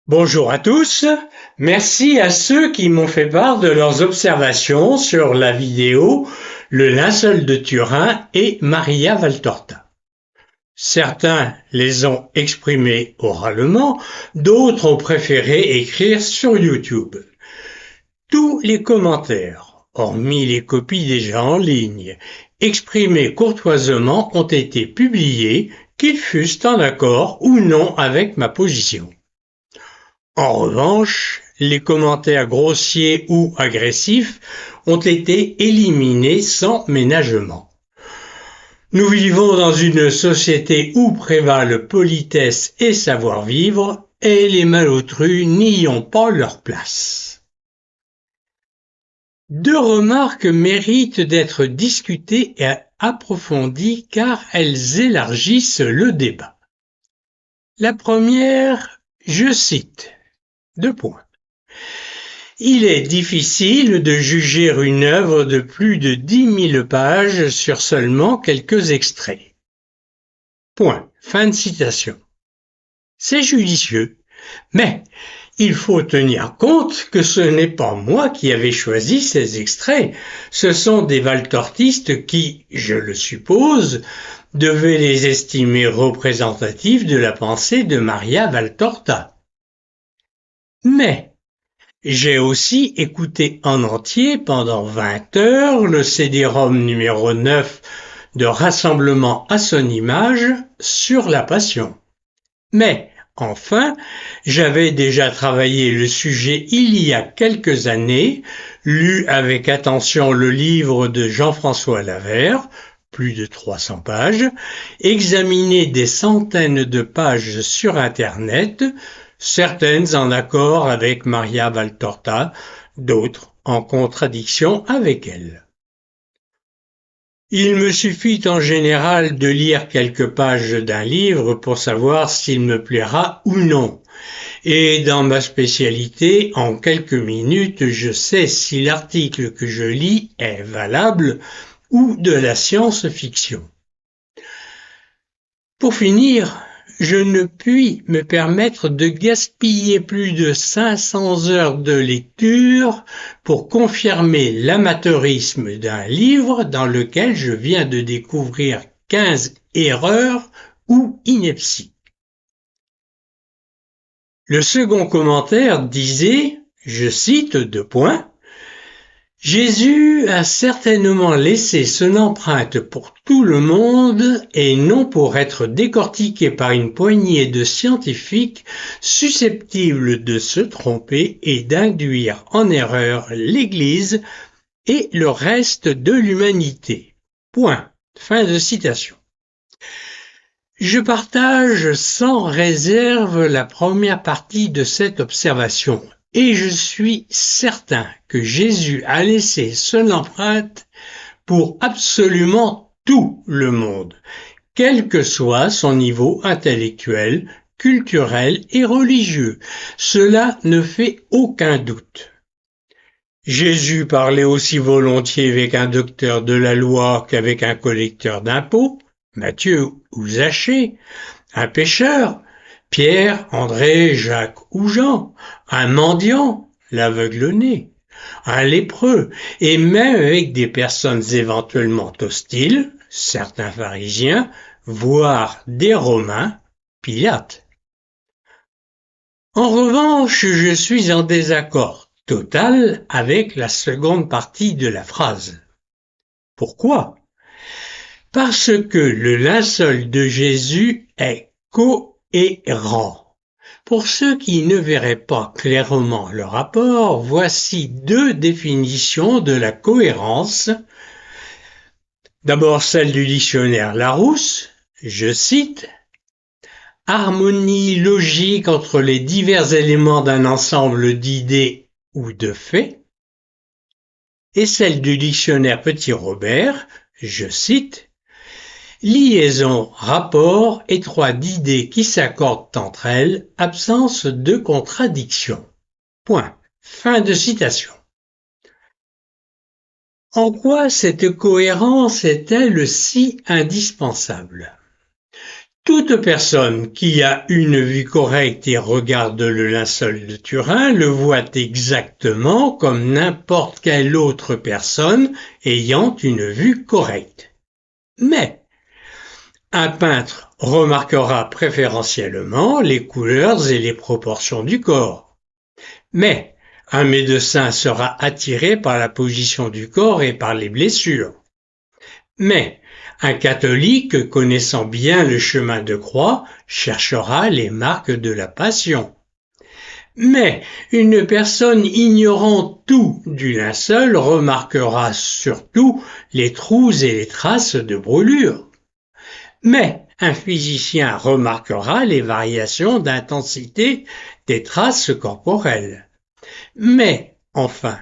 Bonjour à tous, merci à ceux qui m'ont fait part de leurs observations sur la vidéo Le linceul de Turin et Maria Valtorta. Certains les ont exprimés oralement, d'autres ont préféré écrire sur YouTube. Tous les commentaires, hormis les copies déjà en ligne, exprimés courtoisement ont été publiés, qu'ils fussent en accord ou non avec ma position. En revanche, les commentaires grossiers ou agressifs ont été éliminés sans ménagement. Nous vivons dans une société où prévalent politesse et savoir-vivre, et les malotrus n'y ont pas leur place. Deux remarques méritent d'être discutées et approfondies car elles élargissent le débat. La première, je cite. Il est difficile de juger une œuvre de plus de 10 000 pages sur seulement quelques extraits. Fin de citation. C'est judicieux, mais il faut tenir compte que ce n'est pas moi qui avais choisi ces extraits, ce sont des valtortistes qui, je le suppose, devaient les estimer représentatifs de la pensée de Maria Valtorta. Mais j'ai aussi écouté en entier pendant 20 heures le CD-ROM numéro 9 de Rassemblement à son image sur la passion. Mais enfin, j'avais déjà travaillé le sujet il y a quelques années, lu avec attention le livre de Jean-François Lavert, plus de 300 pages, examiné des centaines de pages sur Internet, certaines en accord avec Maria Valtorta, d'autres en contradiction avec elle. Il me suffit en général de lire quelques pages d'un livre pour savoir s'il me plaira ou non. Et dans ma spécialité, en quelques minutes, je sais si l'article que je lis est valable ou de la science-fiction. Pour finir, je ne puis me permettre de gaspiller plus de 500 heures de lecture pour confirmer l'amateurisme d'un livre dans lequel je viens de découvrir 15 erreurs ou inepties. Le second commentaire disait, je cite : Jésus a certainement laissé son empreinte pour tout le monde et non pour être décortiqué par une poignée de scientifiques susceptibles de se tromper et d'induire en erreur l'Église et le reste de l'humanité. Fin de citation. Je partage sans réserve la première partie de cette observation. Et je suis certain que Jésus a laissé son empreinte pour absolument tout le monde, quel que soit son niveau intellectuel, culturel et religieux. Cela ne fait aucun doute. Jésus parlait aussi volontiers avec un docteur de la loi qu'avec un collecteur d'impôts, Matthieu ou Zachée, un pêcheur, Pierre, André, Jacques ou Jean, un mendiant, l'aveugle-né, un lépreux, et même avec des personnes éventuellement hostiles, certains pharisiens, voire des Romains, Pilate. En revanche, je suis en désaccord total avec la seconde partie de la phrase. Pourquoi ? Parce que le linceul de Jésus est cohérent. Pour ceux qui ne verraient pas clairement le rapport, voici deux définitions de la cohérence. D'abord celle du dictionnaire Larousse, je cite, « Harmonie logique entre les divers éléments d'un ensemble d'idées ou de faits » et celle du dictionnaire Petit-Robert, je cite, liaison, rapport étroit d'idées qui s'accordent entre elles, absence de contradiction. Fin de citation. En quoi cette cohérence est-elle si indispensable ? Toute personne qui a une vue correcte et regarde le linceul de Turin le voit exactement comme n'importe quelle autre personne ayant une vue correcte. Mais un peintre remarquera préférentiellement les couleurs et les proportions du corps. Mais un médecin sera attiré par la position du corps et par les blessures. Mais un catholique connaissant bien le chemin de croix cherchera les marques de la passion. Mais une personne ignorant tout du linceul remarquera surtout les trous et les traces de brûlure. Mais un physicien remarquera les variations d'intensité des traces corporelles. Mais, enfin,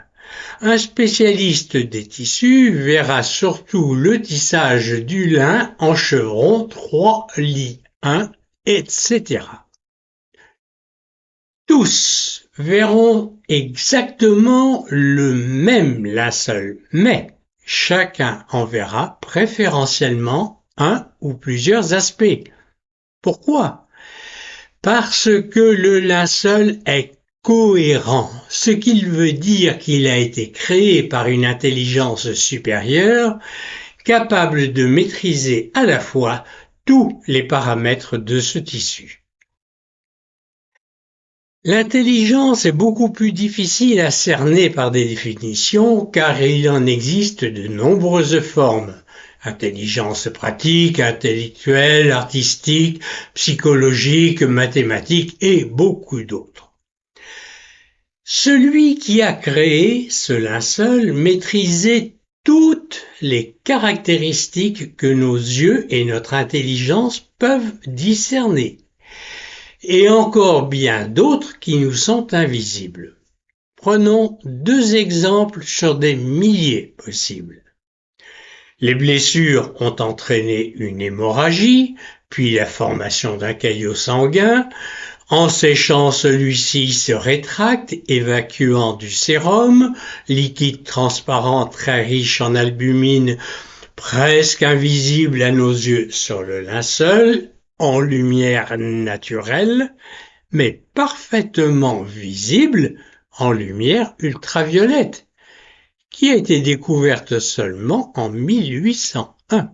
un spécialiste des tissus verra surtout le tissage du lin en chevron 3 lits 1, etc. Tous verront exactement le même linceul, mais chacun en verra préférentiellement un ou plusieurs aspects. Pourquoi? Parce que le linceul est cohérent, ce qui veut dire qu'il a été créé par une intelligence supérieure, capable de maîtriser à la fois tous les paramètres de ce tissu. L'intelligence est beaucoup plus difficile à cerner par des définitions car il en existe de nombreuses formes. Intelligence pratique, intellectuelle, artistique, psychologique, mathématique et beaucoup d'autres. Celui qui a créé ce linceul maîtrisait toutes les caractéristiques que nos yeux et notre intelligence peuvent discerner, et encore bien d'autres qui nous sont invisibles. Prenons 2 exemples sur des milliers possibles. Les blessures ont entraîné une hémorragie, puis la formation d'un caillot sanguin. En séchant, celui-ci se rétracte, évacuant du sérum, liquide transparent très riche en albumine, presque invisible à nos yeux sur le linceul, en lumière naturelle, mais parfaitement visible en lumière ultraviolette, qui a été découverte seulement en 1801.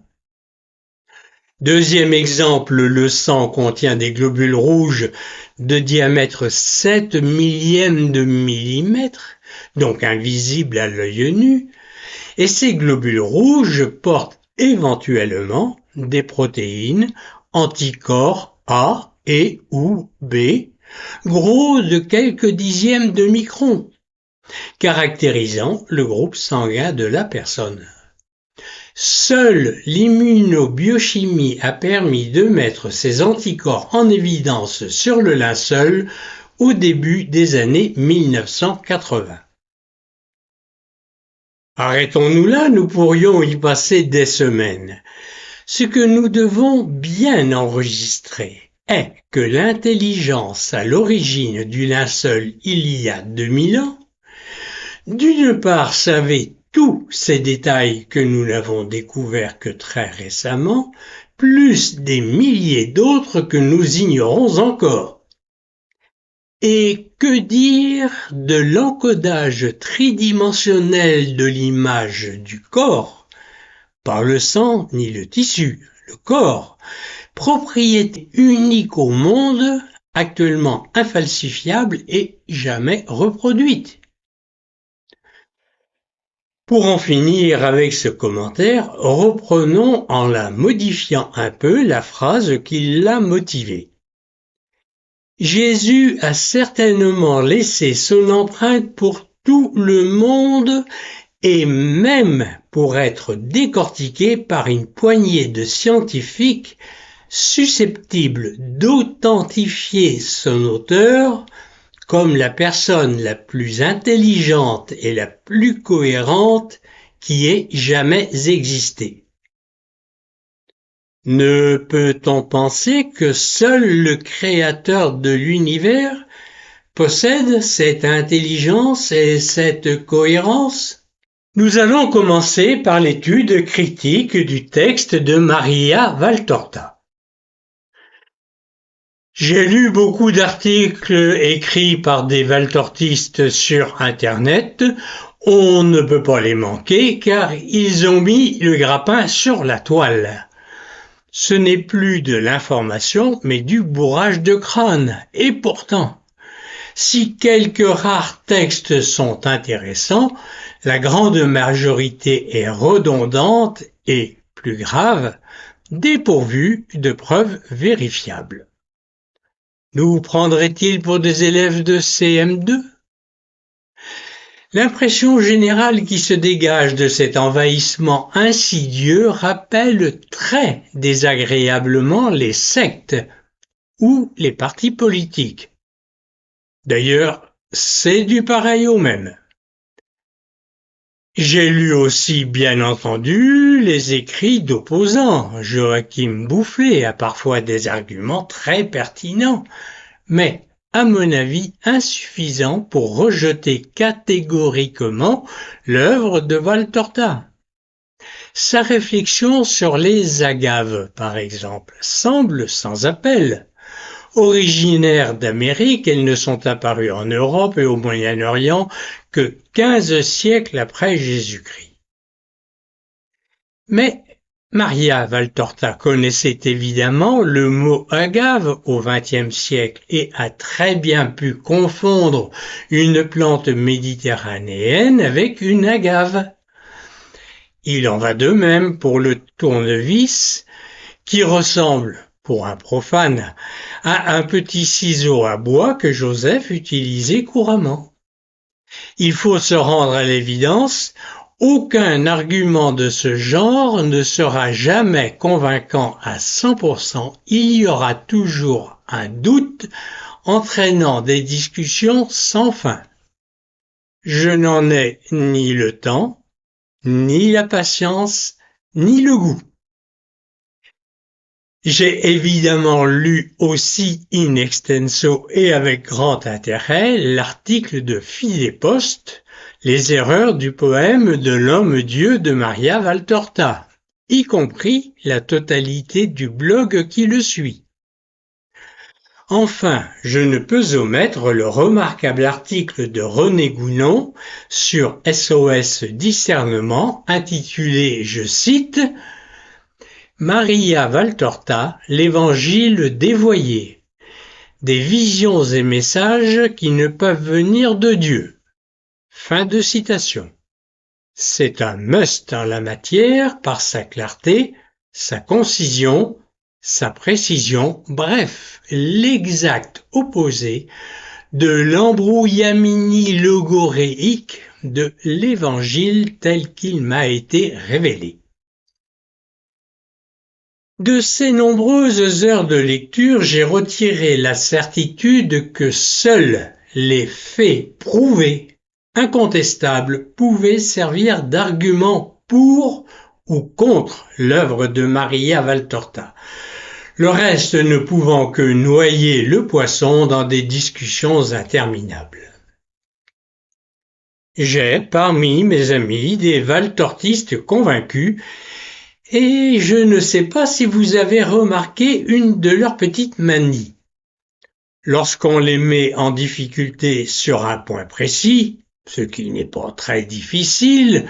Deuxième exemple, le sang contient des globules rouges de diamètre 7 millièmes de millimètre, donc invisibles à l'œil nu, et ces globules rouges portent éventuellement des protéines, anticorps A et ou B, gros de quelques dixièmes de micron, caractérisant le groupe sanguin de la personne. Seule l'immunobiochimie a permis de mettre ces anticorps en évidence sur le linceul au début des années 1980. Arrêtons-nous là, nous pourrions y passer des semaines. Ce que nous devons bien enregistrer est que l'intelligence à l'origine du linceul il y a 2000 ans, d'une part savait tous ces détails que nous n'avons découverts que très récemment, plus des milliers d'autres que nous ignorons encore. Et que dire de l'encodage tridimensionnel de l'image du corps, pas le sang ni le tissu, le corps, propriété unique au monde, actuellement infalsifiable et jamais reproduite. Pour en finir avec ce commentaire, reprenons en la modifiant un peu la phrase qui l'a motivé. Jésus a certainement laissé son empreinte pour tout le monde et même pour être décortiqué par une poignée de scientifiques susceptibles d'authentifier son auteur comme la personne la plus intelligente et la plus cohérente qui ait jamais existé. Ne peut-on penser que seul le créateur de l'univers possède cette intelligence et cette cohérence? Nous allons commencer par l'étude critique du texte de Maria Valtorta. J'ai lu beaucoup d'articles écrits par des valtortistes sur Internet. On ne peut pas les manquer car ils ont mis le grappin sur la toile. Ce n'est plus de l'information mais du bourrage de crâne. Et pourtant, si quelques rares textes sont intéressants, la grande majorité est redondante et, plus grave, dépourvue de preuves vérifiables. Nous prendraient-ils pour des élèves de CM2 ? L'impression générale qui se dégage de cet envahissement insidieux rappelle très désagréablement les sectes ou les partis politiques. D'ailleurs, c'est du pareil au même. J'ai lu aussi, bien entendu, les écrits d'opposants. Joachim Boufflé a parfois des arguments très pertinents, mais, à mon avis, insuffisants pour rejeter catégoriquement l'œuvre de Valtorta. Sa réflexion sur les agaves, par exemple, semble sans appel. Originaires d'Amérique, elles ne sont apparues en Europe et au Moyen-Orient que 15 siècles après Jésus-Christ. Mais Maria Valtorta connaissait évidemment le mot agave au XXe siècle et a très bien pu confondre une plante méditerranéenne avec une agave. Il en va de même pour le tournevis qui ressemble, pour un profane, à un petit ciseau à bois que Joseph utilisait couramment. Il faut se rendre à l'évidence, aucun argument de ce genre ne sera jamais convaincant à 100%, il y aura toujours un doute entraînant des discussions sans fin. Je n'en ai ni le temps, ni la patience, ni le goût. J'ai évidemment lu aussi in extenso et avec grand intérêt l'article de Philéposte, Les erreurs du poème de l'homme-dieu de Maria Valtorta, y compris la totalité du blog qui le suit. Enfin, je ne peux omettre le remarquable article de René Gounon sur SOS Discernement intitulé, je cite, Maria Valtorta, l'évangile dévoyé, des visions et messages qui ne peuvent venir de Dieu. Fin de citation. C'est un must en la matière par sa clarté, sa concision, sa précision, bref, l'exact opposé de l'embrouillamini logoréique de l'évangile tel qu'il m'a été révélé. De ces nombreuses heures de lecture, j'ai retiré la certitude que seuls les faits prouvés, incontestables, pouvaient servir d'argument pour ou contre l'œuvre de Maria Valtorta, le reste ne pouvant que noyer le poisson dans des discussions interminables. J'ai parmi mes amis des valtortistes convaincus et je ne sais pas si vous avez remarqué une de leurs petites manies. Lorsqu'on les met en difficulté sur un point précis, ce qui n'est pas très difficile,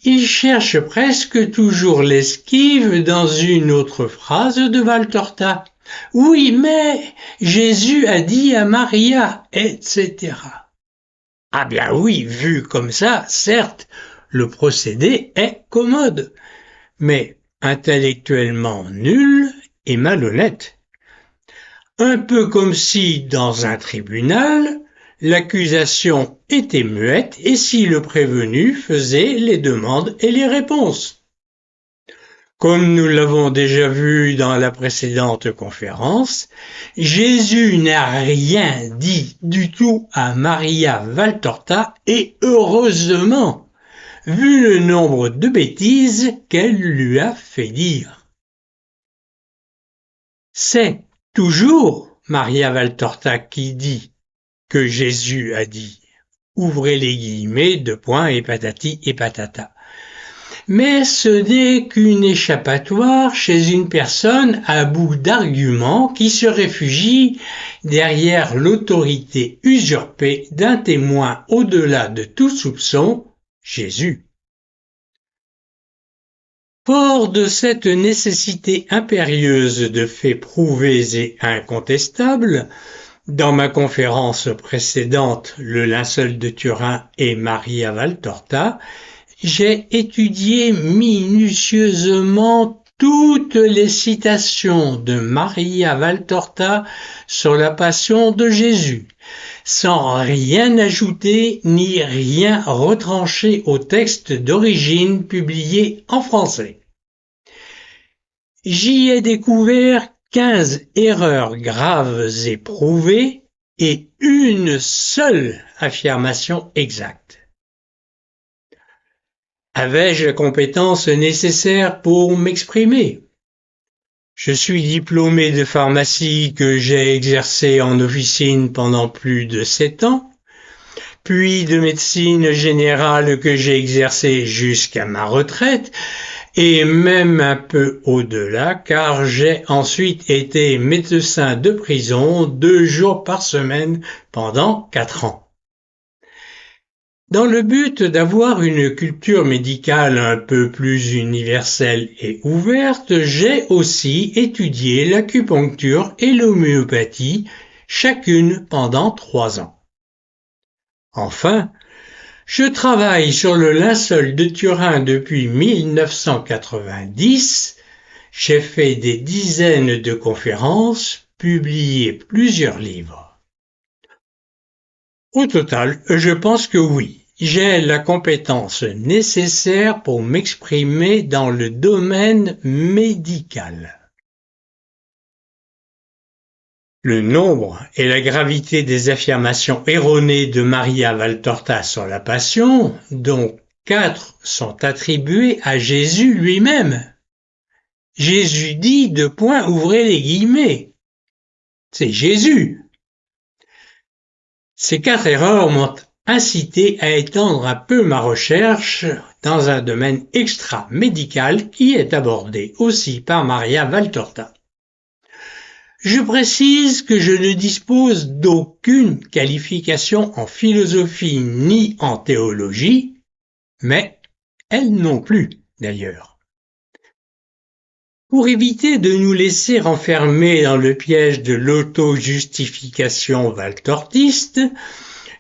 ils cherchent presque toujours l'esquive dans une autre phrase de Valtorta. Oui, mais Jésus a dit à Maria, etc. Ah bien oui, vu comme ça, certes, le procédé est commode, mais intellectuellement nul et malhonnête. Un peu comme si, dans un tribunal, l'accusation était muette et si le prévenu faisait les demandes et les réponses. Comme nous l'avons déjà vu dans la précédente conférence, Jésus n'a rien dit du tout à Maria Valtorta et heureusement, vu le nombre de bêtises qu'elle lui a fait dire. C'est toujours Maria Valtorta qui dit que Jésus a dit. Ouvrez les guillemets, deux points et patati et patata. Mais ce n'est qu'une échappatoire chez une personne à bout d'arguments qui se réfugie derrière l'autorité usurpée d'un témoin au-delà de tout soupçon, Jésus. Fort de cette nécessité impérieuse de faits prouvés et incontestables, dans ma conférence précédente, Le linceul de Turin et Maria Valtorta, j'ai étudié minutieusement toutes les citations de Maria Valtorta sur la passion de Jésus, sans rien ajouter ni rien retrancher au texte d'origine publié en français. J'y ai découvert 15 erreurs graves et prouvées et une seule affirmation exacte. Avais-je la compétence nécessaire pour m'exprimer? Je suis diplômé de pharmacie que j'ai exercé en officine pendant plus de 7 ans, puis de médecine générale que j'ai exercé jusqu'à ma retraite, et même un peu au-delà, car j'ai ensuite été médecin de prison 2 jours par semaine pendant 4 ans. Dans le but d'avoir une culture médicale un peu plus universelle et ouverte, j'ai aussi étudié l'acupuncture et l'homéopathie, chacune pendant 3 ans. Enfin, je travaille sur le linceul de Turin depuis 1990, j'ai fait des dizaines de conférences, publié plusieurs livres. Au total, je pense que oui. J'ai la compétence nécessaire pour m'exprimer dans le domaine médical. Le nombre et la gravité des affirmations erronées de Maria Valtorta sur la Passion, dont 4 sont attribuées à Jésus lui-même. Jésus dit : ouvrez les guillemets. C'est Jésus. Ces 4 erreurs m'ont incité à étendre un peu ma recherche dans un domaine extra-médical qui est abordé aussi par Maria Valtorta. Je précise que je ne dispose d'aucune qualification en philosophie ni en théologie, mais elle non plus d'ailleurs. Pour éviter de nous laisser enfermer dans le piège de l'auto-justification valtortiste,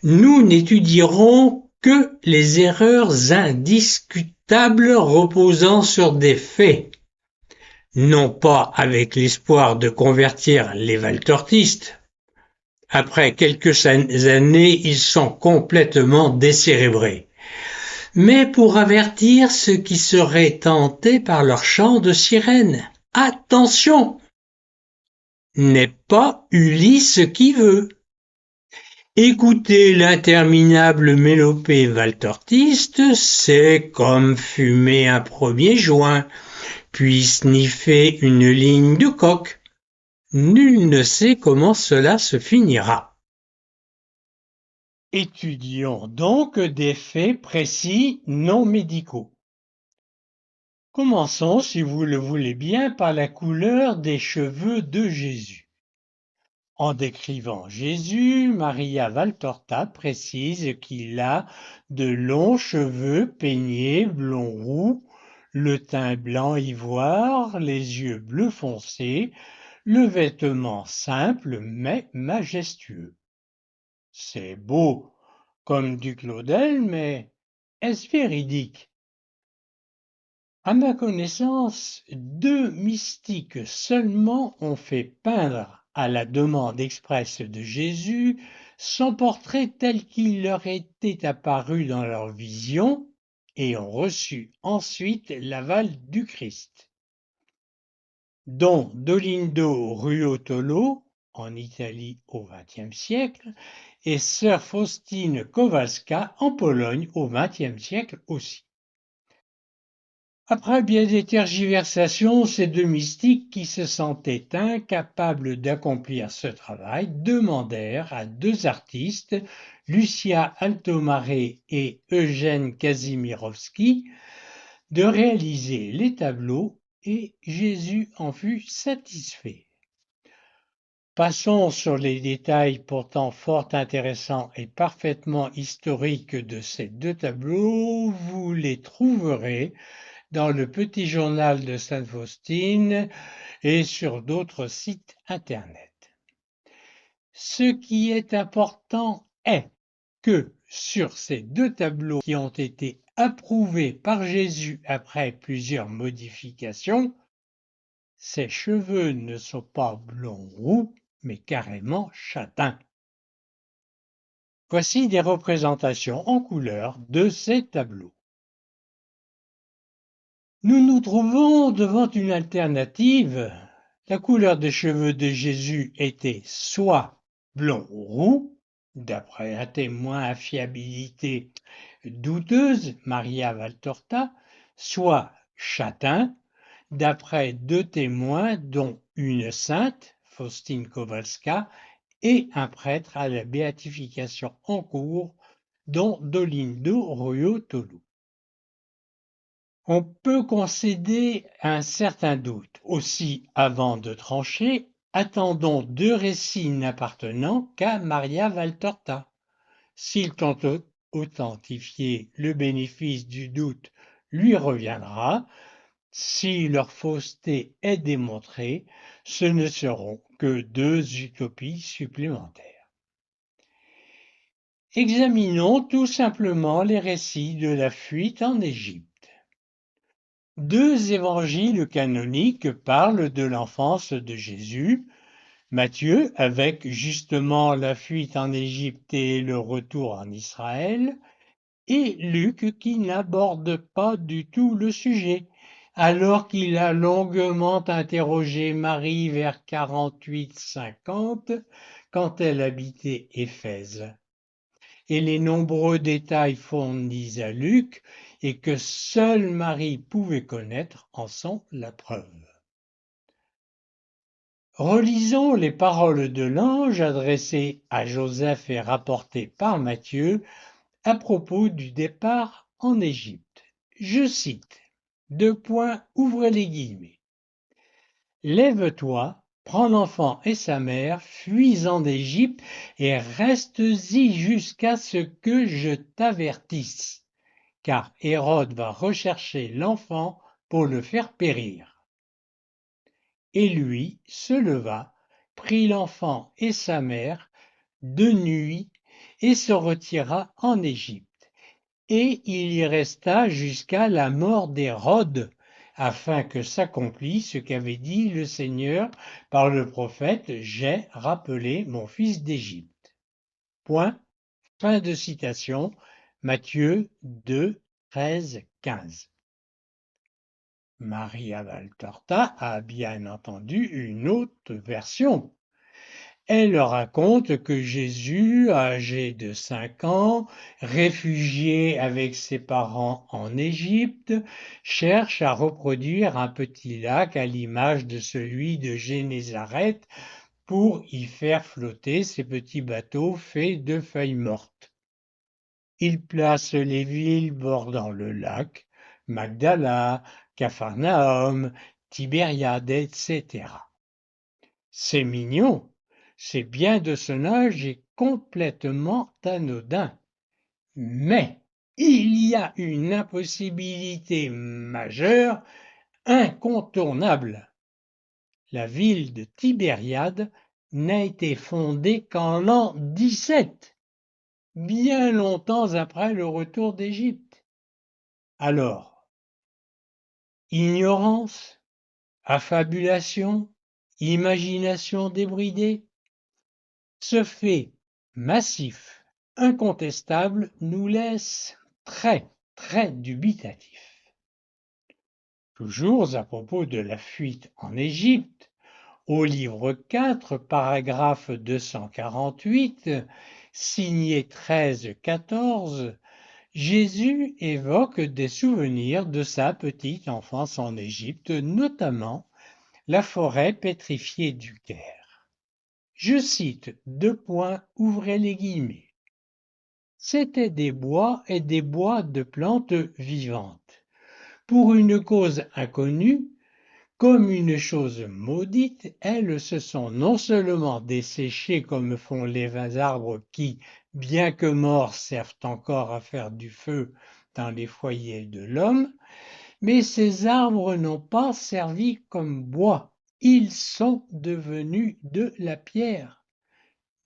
nous n'étudierons que les erreurs indiscutables reposant sur des faits, non pas avec l'espoir de convertir les valtortistes. Après quelques années, ils sont complètement décérébrés, mais pour avertir ceux qui seraient tentés par leur chant de sirène. Attention! N'est pas Ulysse qui veut. Écouter l'interminable mélopée valtortiste, c'est comme fumer un premier joint, puis sniffer une ligne de coke. Nul ne sait comment cela se finira. Étudions donc des faits précis non médicaux. Commençons, si vous le voulez bien, par la couleur des cheveux de Jésus. En décrivant Jésus, Maria Valtorta précise qu'il a de longs cheveux peignés blond roux, le teint blanc ivoire, les yeux bleu foncé, le vêtement simple mais majestueux. C'est beau comme du Claudel, mais est-ce véridique? À ma connaissance, 2 mystiques seulement ont fait peindre à la demande expresse de Jésus son portrait tel qu'il leur était apparu dans leur vision et ont reçu ensuite l'aval du Christ, dont Dolindo Ruotolo, en Italie au XXe siècle, et sœur Faustine Kowalska en Pologne au XXe siècle aussi. Après bien des tergiversations, ces 2 mystiques qui se sentaient incapables d'accomplir ce travail demandèrent à 2 artistes, Lucia Altomare et Eugène Kazimirovski, de réaliser les tableaux et Jésus en fut satisfait. Passons sur les détails pourtant fort intéressants et parfaitement historiques de ces deux tableaux. Vous les trouverez dans le petit journal de Sainte Faustine et sur d'autres sites internet. Ce qui est important est que sur ces deux tableaux qui ont été approuvés par Jésus après plusieurs modifications, ses cheveux ne sont pas blonds roux, mais carrément châtains. Voici des représentations en couleur de ces tableaux. Nous nous trouvons devant une alternative. La couleur des cheveux de Jésus était soit blond roux, d'après un témoin à fiabilité douteuse, Maria Valtorta, soit châtain, d'après deux témoins dont une sainte, Faustine Kowalska, et un prêtre à la béatification en cours, dont Dolindo Ruotolo. On peut concéder un certain doute. Aussi, avant de trancher, attendons deux récits n'appartenant qu'à Maria Valtorta. S'ils ont authentifié, le bénéfice du doute lui reviendra. Si leur fausseté est démontrée, ce ne seront que deux utopies supplémentaires. Examinons tout simplement les récits de la fuite en Égypte. Deux évangiles canoniques parlent de l'enfance de Jésus. Matthieu, avec justement la fuite en Égypte et le retour en Israël, et Luc qui n'aborde pas du tout le sujet, alors qu'il a longuement interrogé Marie vers 48-50 quand elle habitait Éphèse. Et les nombreux détails fournis à Luc et que seule Marie pouvait connaître en sont la preuve. Relisons les paroles de l'ange adressées à Joseph et rapportées par Matthieu à propos du départ en Égypte. Je cite, ouvrez les guillemets. Lève-toi, prends l'enfant et sa mère, fuis en Égypte et reste-y jusqu'à ce que je t'avertisse, car Hérode va rechercher l'enfant pour le faire périr. Et lui se leva, prit l'enfant et sa mère de nuit et se retira en Égypte. Et il y resta jusqu'à la mort d'Hérode, afin que s'accomplisse ce qu'avait dit le Seigneur par le prophète, j'ai rappelé mon fils d'Égypte. Point. Fin de citation. Matthieu 2, 13, 15. Maria Valtorta a bien entendu une autre version. Elle raconte que Jésus, âgé de 5 ans, réfugié avec ses parents en Égypte, cherche à reproduire un petit lac à l'image de celui de Génézareth pour y faire flotter ses petits bateaux faits de feuilles mortes. Il place les villes bordant le lac, Magdala, Capharnaüm, Tibériade, etc. C'est mignon. C'est bien de son âge et complètement anodin. Mais il y a une impossibilité majeure, incontournable. La ville de Tibériade n'a été fondée qu'en l'an 17, bien longtemps après le retour d'Égypte. Alors, ignorance, affabulation, imagination débridée? Ce fait massif, incontestable, nous laisse très, très dubitatifs. Toujours à propos de la fuite en Égypte, au livre 4, paragraphe 248, signé 13-14, Jésus évoque des souvenirs de sa petite enfance en Égypte, notamment la forêt pétrifiée du Caire. Je cite, ouvrez les guillemets. C'étaient des bois et des bois de plantes vivantes. pour une cause inconnue, comme une chose maudite, elles se sont non seulement desséchées comme font les arbres qui, bien que morts, servent encore à faire du feu dans les foyers de l'homme, mais ces arbres n'ont pas servi comme bois, ils sont devenus de la pierre.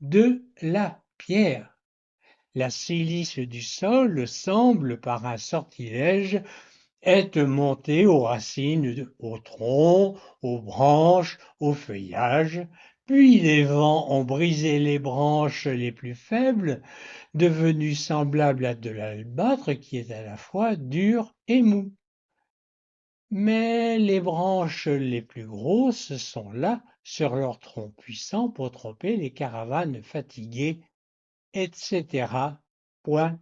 De la pierre. La silice du sol semble, par un sortilège, être montée aux racines, au tronc, aux branches, au feuillage, puis les vents ont brisé les branches les plus faibles, devenues semblables à de l'albâtre qui est à la fois dur et mou. Mais les branches les plus grosses sont là sur leur tronc puissant pour tromper les caravanes fatiguées, etc. Point.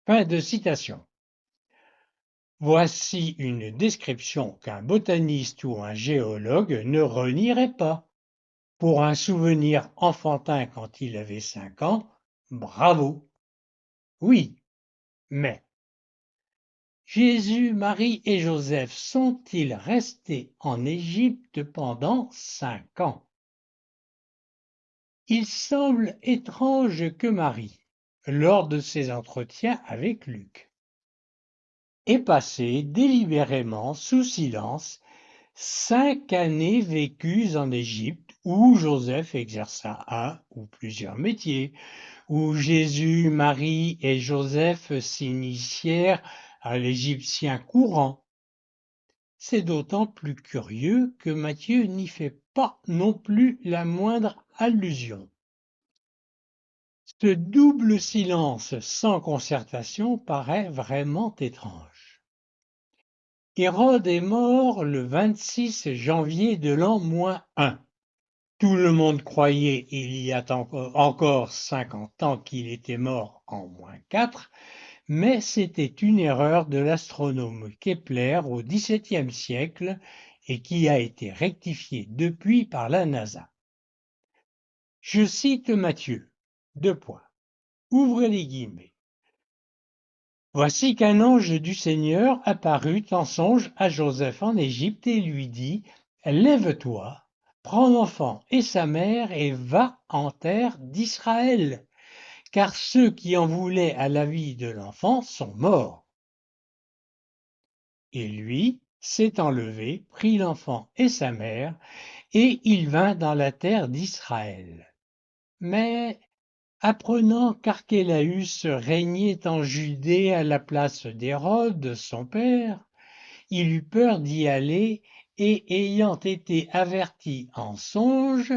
Fin de citation. Voici une description qu'un botaniste ou un géologue ne renierait pas. Pour un souvenir enfantin quand il avait 5 ans, bravo. Oui, mais Jésus, Marie et Joseph sont-ils restés en Égypte pendant 5 ans? Il semble étrange que Marie, lors de ses entretiens avec Luc, ait passé délibérément sous silence 5 années vécues en Égypte où Joseph exerça un ou plusieurs métiers, où Jésus, Marie et Joseph s'initièrent à l'égyptien courant. C'est d'autant plus curieux que Matthieu n'y fait pas non plus la moindre allusion. Ce double silence sans concertation paraît vraiment étrange. Hérode est mort le 26 janvier de l'an -1. Tout le monde croyait il y a encore 50 ans qu'il était mort en -4, mais c'était une erreur de l'astronome Kepler au XVIIe siècle et qui a été rectifiée depuis par la NASA. Je cite Matthieu, : ouvrez les guillemets. Voici qu'un ange du Seigneur apparut en songe à Joseph en Égypte et lui dit : lève-toi, prends l'enfant et sa mère et va en terre d'Israël, car ceux qui en voulaient à la vie de l'enfant sont morts. Et lui s'étant levé, prit l'enfant et sa mère, et il vint dans la terre d'Israël. Mais apprenant qu'Archélaüs régnait en Judée à la place d'Hérode, son père, il eut peur d'y aller et, ayant été averti en songe,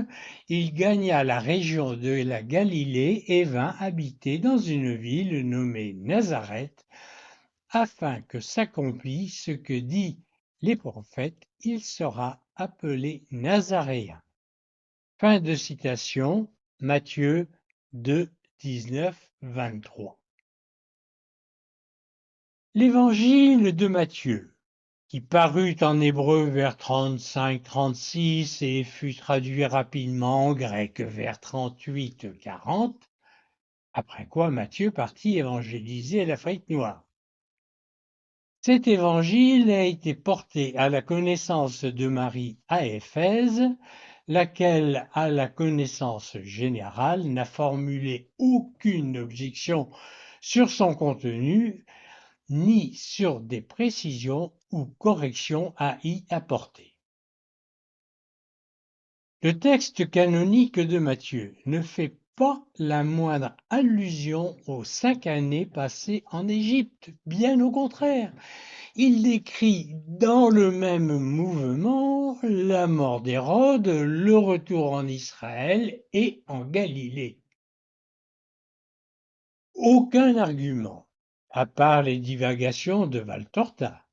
il gagna la région de la Galilée et vint habiter dans une ville nommée Nazareth, afin que s'accomplisse ce que dit les prophètes, il sera appelé Nazaréen. Fin de citation, Matthieu 2, 19-23. L'évangile de Matthieu, qui parut en hébreu vers 35-36 et fut traduit rapidement en grec vers 38-40, après quoi Matthieu partit évangéliser l'Afrique noire. Cet évangile a été porté à la connaissance de Marie à Éphèse, laquelle, à la connaissance générale, n'a formulé aucune objection sur son contenu, ni sur des précisions ou corrections à y apporter. Le texte canonique de Matthieu ne fait pas la moindre allusion aux 5 années passées en Égypte, bien au contraire. Il décrit dans le même mouvement la mort d'Hérode, le retour en Israël et en Galilée. Aucun argument, à part les divagations de Valtorta,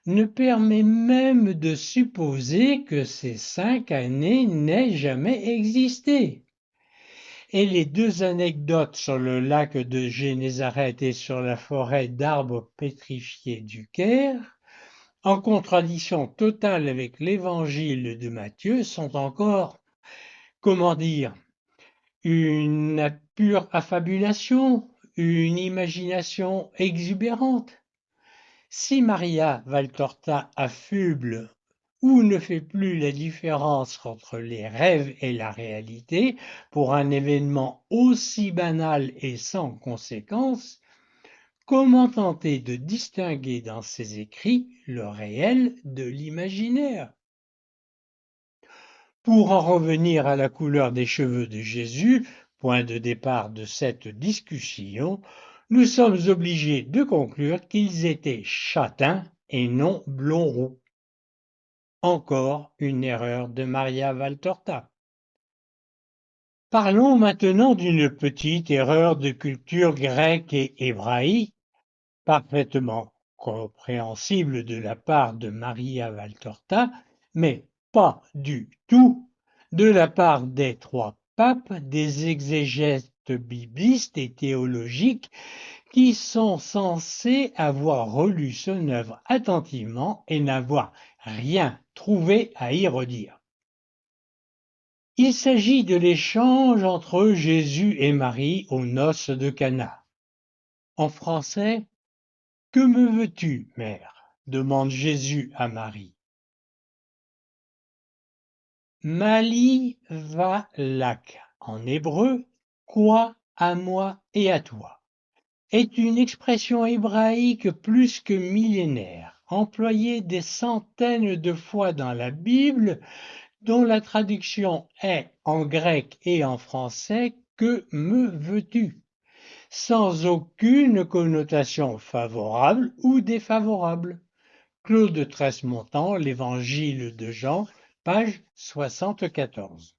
ne permet même de supposer que ces 5 années n'aient jamais existé. Et les 2 anecdotes sur le lac de Génézareth et sur la forêt d'arbres pétrifiés du Caire, en contradiction totale avec l'évangile de Matthieu, sont encore, comment dire, une pure affabulation, une imagination exubérante. Si Maria Valtorta affuble ou ne fait plus la différence entre les rêves et la réalité pour un événement aussi banal et sans conséquence, comment tenter de distinguer dans ses écrits le réel de l'imaginaire? Pour en revenir à la couleur des cheveux de Jésus, point de départ de cette discussion, nous sommes obligés de conclure qu'ils étaient châtains et non blond-roux. Encore une erreur de Maria Valtorta. Parlons maintenant d'une petite erreur de culture grecque et hébraïque, parfaitement compréhensible de la part de Maria Valtorta, mais pas du tout de la part des trois papes, des exégètes biblistes et théologiques qui sont censés avoir relu son œuvre attentivement et n'avoir rien trouvé à y redire. Il s'agit de l'échange entre Jésus et Marie aux noces de Cana. En français, « Que me veux-tu, mère ?» demande Jésus à Marie. Mali va lak, en hébreu, quoi à moi et à toi, est une expression hébraïque plus que millénaire, employée des centaines de fois dans la Bible, dont la traduction est en grec et en français « Que me veux-tu ?» sans aucune connotation favorable ou défavorable. Claude Tresmontant, l'Évangile de Jean, page 74.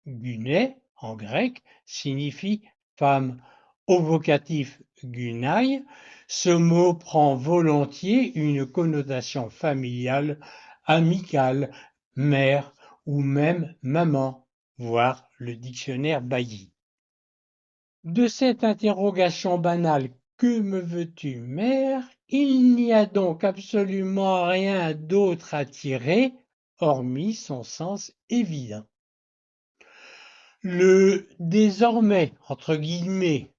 Guné, en grec, signifie femme. Au vocatif gunai, ce mot prend volontiers une connotation familiale, amicale, mère ou même maman, voir le dictionnaire Bailly. De cette interrogation banale « Que me veux-tu, mère ?» il n'y a donc absolument rien d'autre à tirer, hormis son sens évident. Le « désormais » entre guillemets,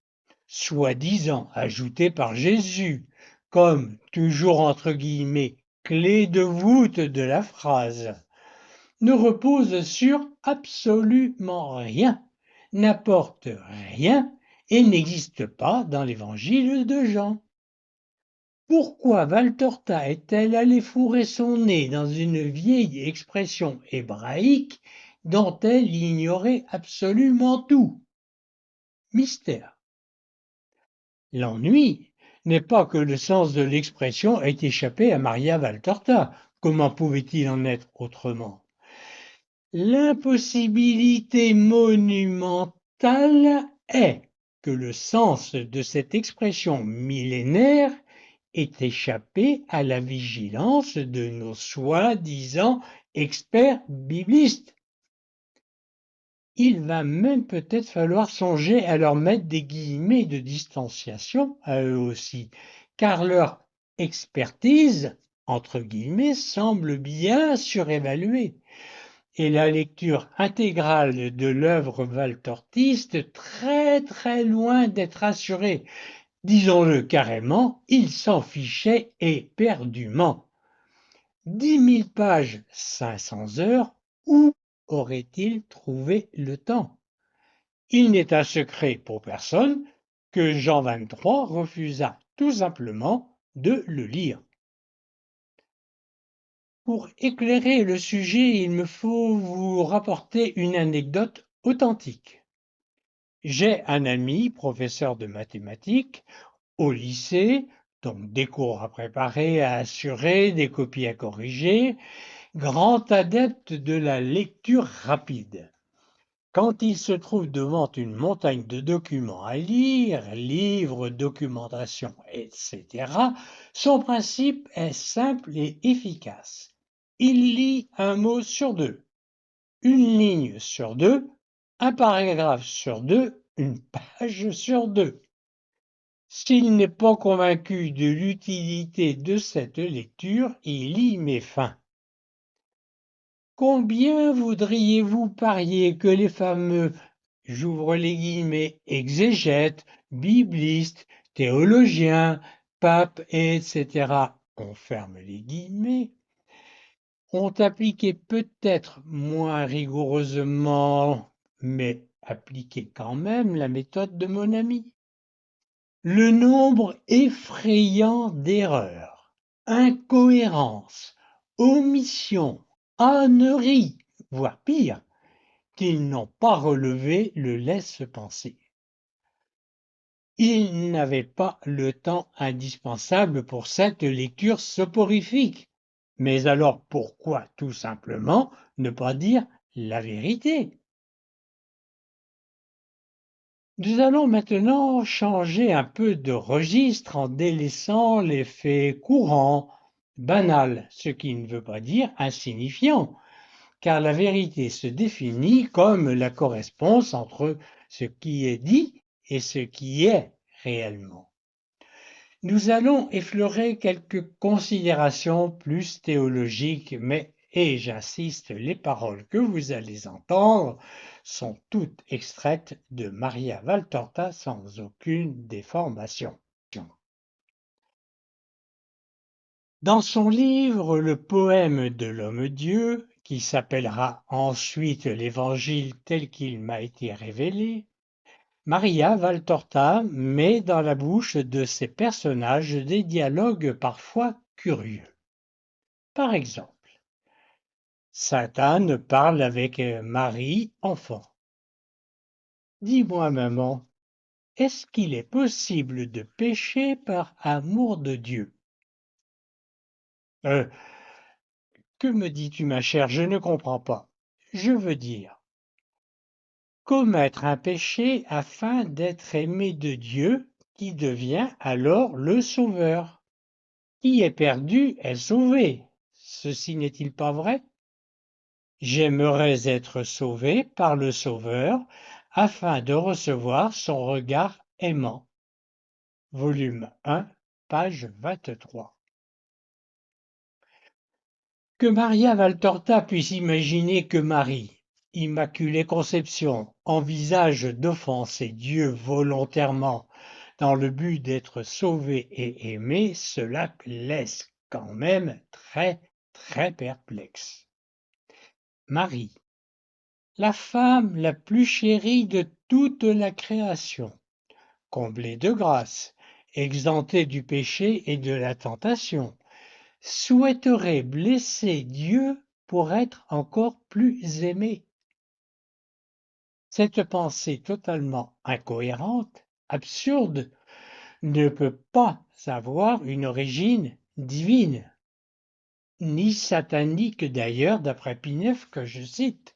soi-disant ajouté par Jésus, comme toujours entre guillemets clé de voûte de la phrase, ne repose sur absolument rien, n'apporte rien et n'existe pas dans l'évangile de Jean. Pourquoi Valtorta est-elle allée fourrer son nez dans une vieille expression hébraïque dont elle ignorait absolument tout? Mystère. L'ennui n'est pas que le sens de l'expression ait échappé à Maria Valtorta. Comment pouvait-il en être autrement? L'impossibilité monumentale est que le sens de cette expression millénaire ait échappé à la vigilance de nos soi-disant experts biblistes. Il va même peut-être falloir songer à leur mettre des guillemets de distanciation à eux aussi, car leur expertise, entre guillemets, semble bien surévaluée. Et la lecture intégrale de l'œuvre valtortiste très loin d'être assurée. Disons-le carrément, il s'en fichait éperdument. 10 000 pages, 500 heures, où aurait-il trouvé le temps? Il n'est un secret pour personne que Jean XXIII refusa tout simplement de le lire. Pour éclairer le sujet, il me faut vous rapporter une anecdote authentique. J'ai un ami, professeur de mathématiques, au lycée, donc des cours à préparer, à assurer, des copies à corriger, grand adepte de la lecture rapide. Quand il se trouve devant une montagne de documents à lire, livres, documentation, etc., son principe est simple et efficace. Il lit un mot sur deux, une ligne sur deux, un paragraphe sur deux, une page sur deux. S'il n'est pas convaincu de l'utilité de cette lecture, il y met fin. Combien voudriez-vous parier que les fameux, j'ouvre les guillemets, exégètes, biblistes, théologiens, papes, etc., on ferme les guillemets, ont appliqué peut-être moins rigoureusement, mais appliqué quand même la méthode de mon ami. Le nombre effrayant d'erreurs, incohérences, omissions, âneries, voire pire, qu'ils n'ont pas relevé le laisse penser. Ils n'avaient pas le temps indispensable pour cette lecture soporifique. Mais alors pourquoi tout simplement ne pas dire la vérité? Nous allons maintenant changer un peu de registre en délaissant les faits courants, banals, ce qui ne veut pas dire insignifiant, car la vérité se définit comme la correspondance entre ce qui est dit et ce qui est réellement. Nous allons effleurer quelques considérations plus théologiques, mais, et j'insiste, les paroles que vous allez entendre sont toutes extraites de Maria Valtorta sans aucune déformation. Dans son livre Le poème de l'homme-dieu, qui s'appellera ensuite l'Évangile tel qu'il m'a été révélé, Maria Valtorta met dans la bouche de ses personnages des dialogues parfois curieux. Par exemple, sainte Anne parle avec Marie, enfant. Dis-moi, maman, est-ce qu'il est possible de pécher par amour de Dieu? Que me dis-tu, ma chère? Je ne comprends pas. Je veux dire, commettre un péché afin d'être aimé de Dieu, qui devient alors le Sauveur. Qui est perdu est sauvé. Ceci n'est-il pas vrai? J'aimerais être sauvé par le Sauveur afin de recevoir son regard aimant. Volume 1, page 23. Que Maria Valtorta puisse imaginer que Marie, Immaculée Conception, envisage d'offenser Dieu volontairement dans le but d'être sauvée et aimée, cela laisse quand même très, très perplexe. Marie, la femme la plus chérie de toute la création, comblée de grâce, exemptée du péché et de la tentation, souhaiterait blesser Dieu pour être encore plus aimée. Cette pensée totalement incohérente, absurde, ne peut pas avoir une origine divine, ni satanique d'ailleurs, d'après Pie IX que je cite.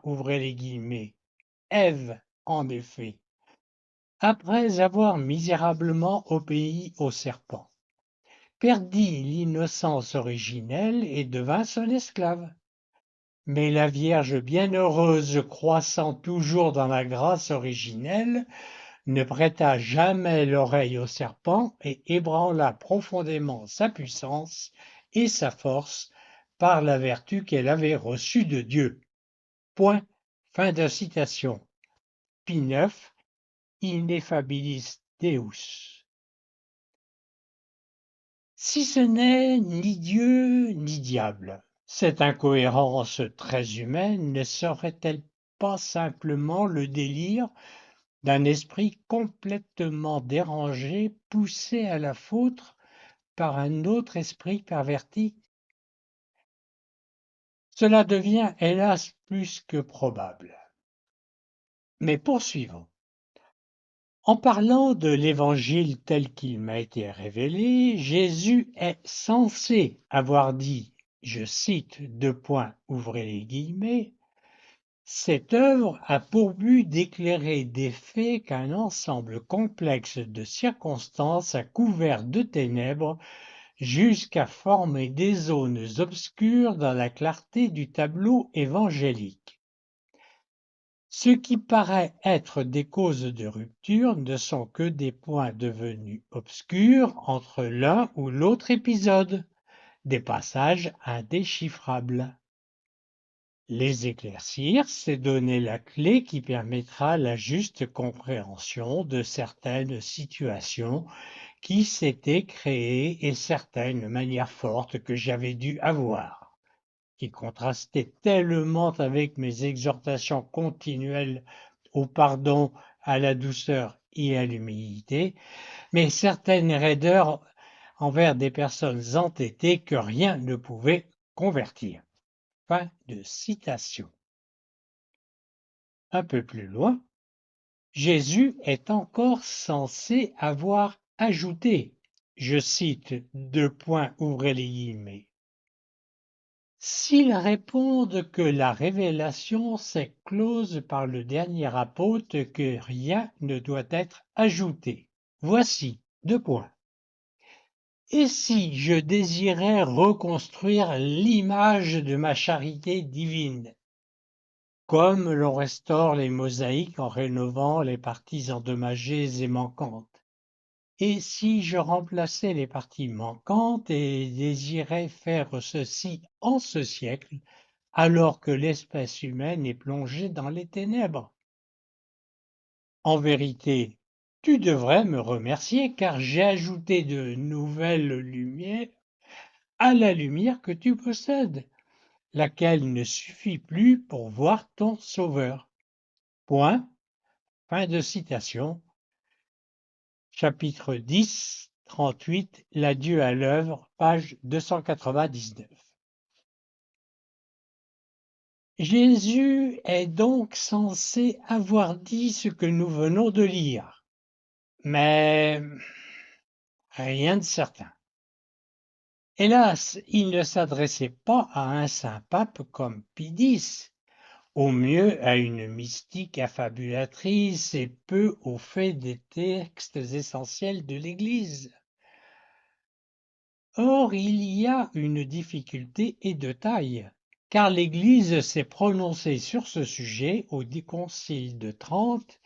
Ouvrez les guillemets. Ève, en effet, après avoir misérablement obéi au serpent, perdit l'innocence originelle et devint son esclave. Mais la Vierge bienheureuse, croissant toujours dans la grâce originelle, ne prêta jamais l'oreille au serpent et ébranla profondément sa puissance et sa force par la vertu qu'elle avait reçue de Dieu. Point. Fin de citation. Pie IX, Ineffabilis Deus. Si ce n'est ni Dieu ni diable, cette incohérence très humaine ne serait-elle pas simplement le délire d'un esprit complètement dérangé, poussé à la faute par un autre esprit perverti? Cela devient hélas plus que probable. Mais poursuivons. En parlant de l'Évangile tel qu'il m'a été révélé, Jésus est censé avoir dit, je cite, ouvrez les guillemets, cette œuvre a pour but d'éclairer des faits qu'un ensemble complexe de circonstances a couvert de ténèbres jusqu'à former des zones obscures dans la clarté du tableau évangélique. Ce qui paraît être des causes de rupture ne sont que des points devenus obscurs entre l'un ou l'autre épisode, des passages indéchiffrables. Les éclaircir, c'est donner la clé qui permettra la juste compréhension de certaines situations qui s'étaient créées et certaines manières fortes que j'avais dû avoir, qui contrastaient tellement avec mes exhortations continuelles au pardon, à la douceur et à l'humilité, mais certaines raideurs envers des personnes entêtées que rien ne pouvait convertir. Fin de citation. Un peu plus loin, Jésus est encore censé avoir ajouté, je cite, deux points, ouvrez les guillemets. S'ils répondent que la révélation s'est close par le dernier apôtre, que rien ne doit être ajouté. Voici deux points. Et si je désirais reconstruire l'image de ma charité divine, comme l'on restaure les mosaïques en rénovant les parties endommagées et manquantes. Et si je remplaçais les parties manquantes et désirais faire ceci en ce siècle, alors que l'espèce humaine est plongée dans les ténèbres? En vérité, tu devrais me remercier car j'ai ajouté de nouvelles lumières à la lumière que tu possèdes, laquelle ne suffit plus pour voir ton Sauveur. Point. Fin de citation. Chapitre 10, 38, L'adieu à l'œuvre, page 299. Jésus est donc censé avoir dit ce que nous venons de lire, mais rien de certain. Hélas, il ne s'adressait pas à un saint pape comme Pie X, au mieux à une mystique affabulatrice et peu au fait des textes essentiels de l'Église. Or, il y a une difficulté et de taille, car l'Église s'est prononcée sur ce sujet au Concile de Trente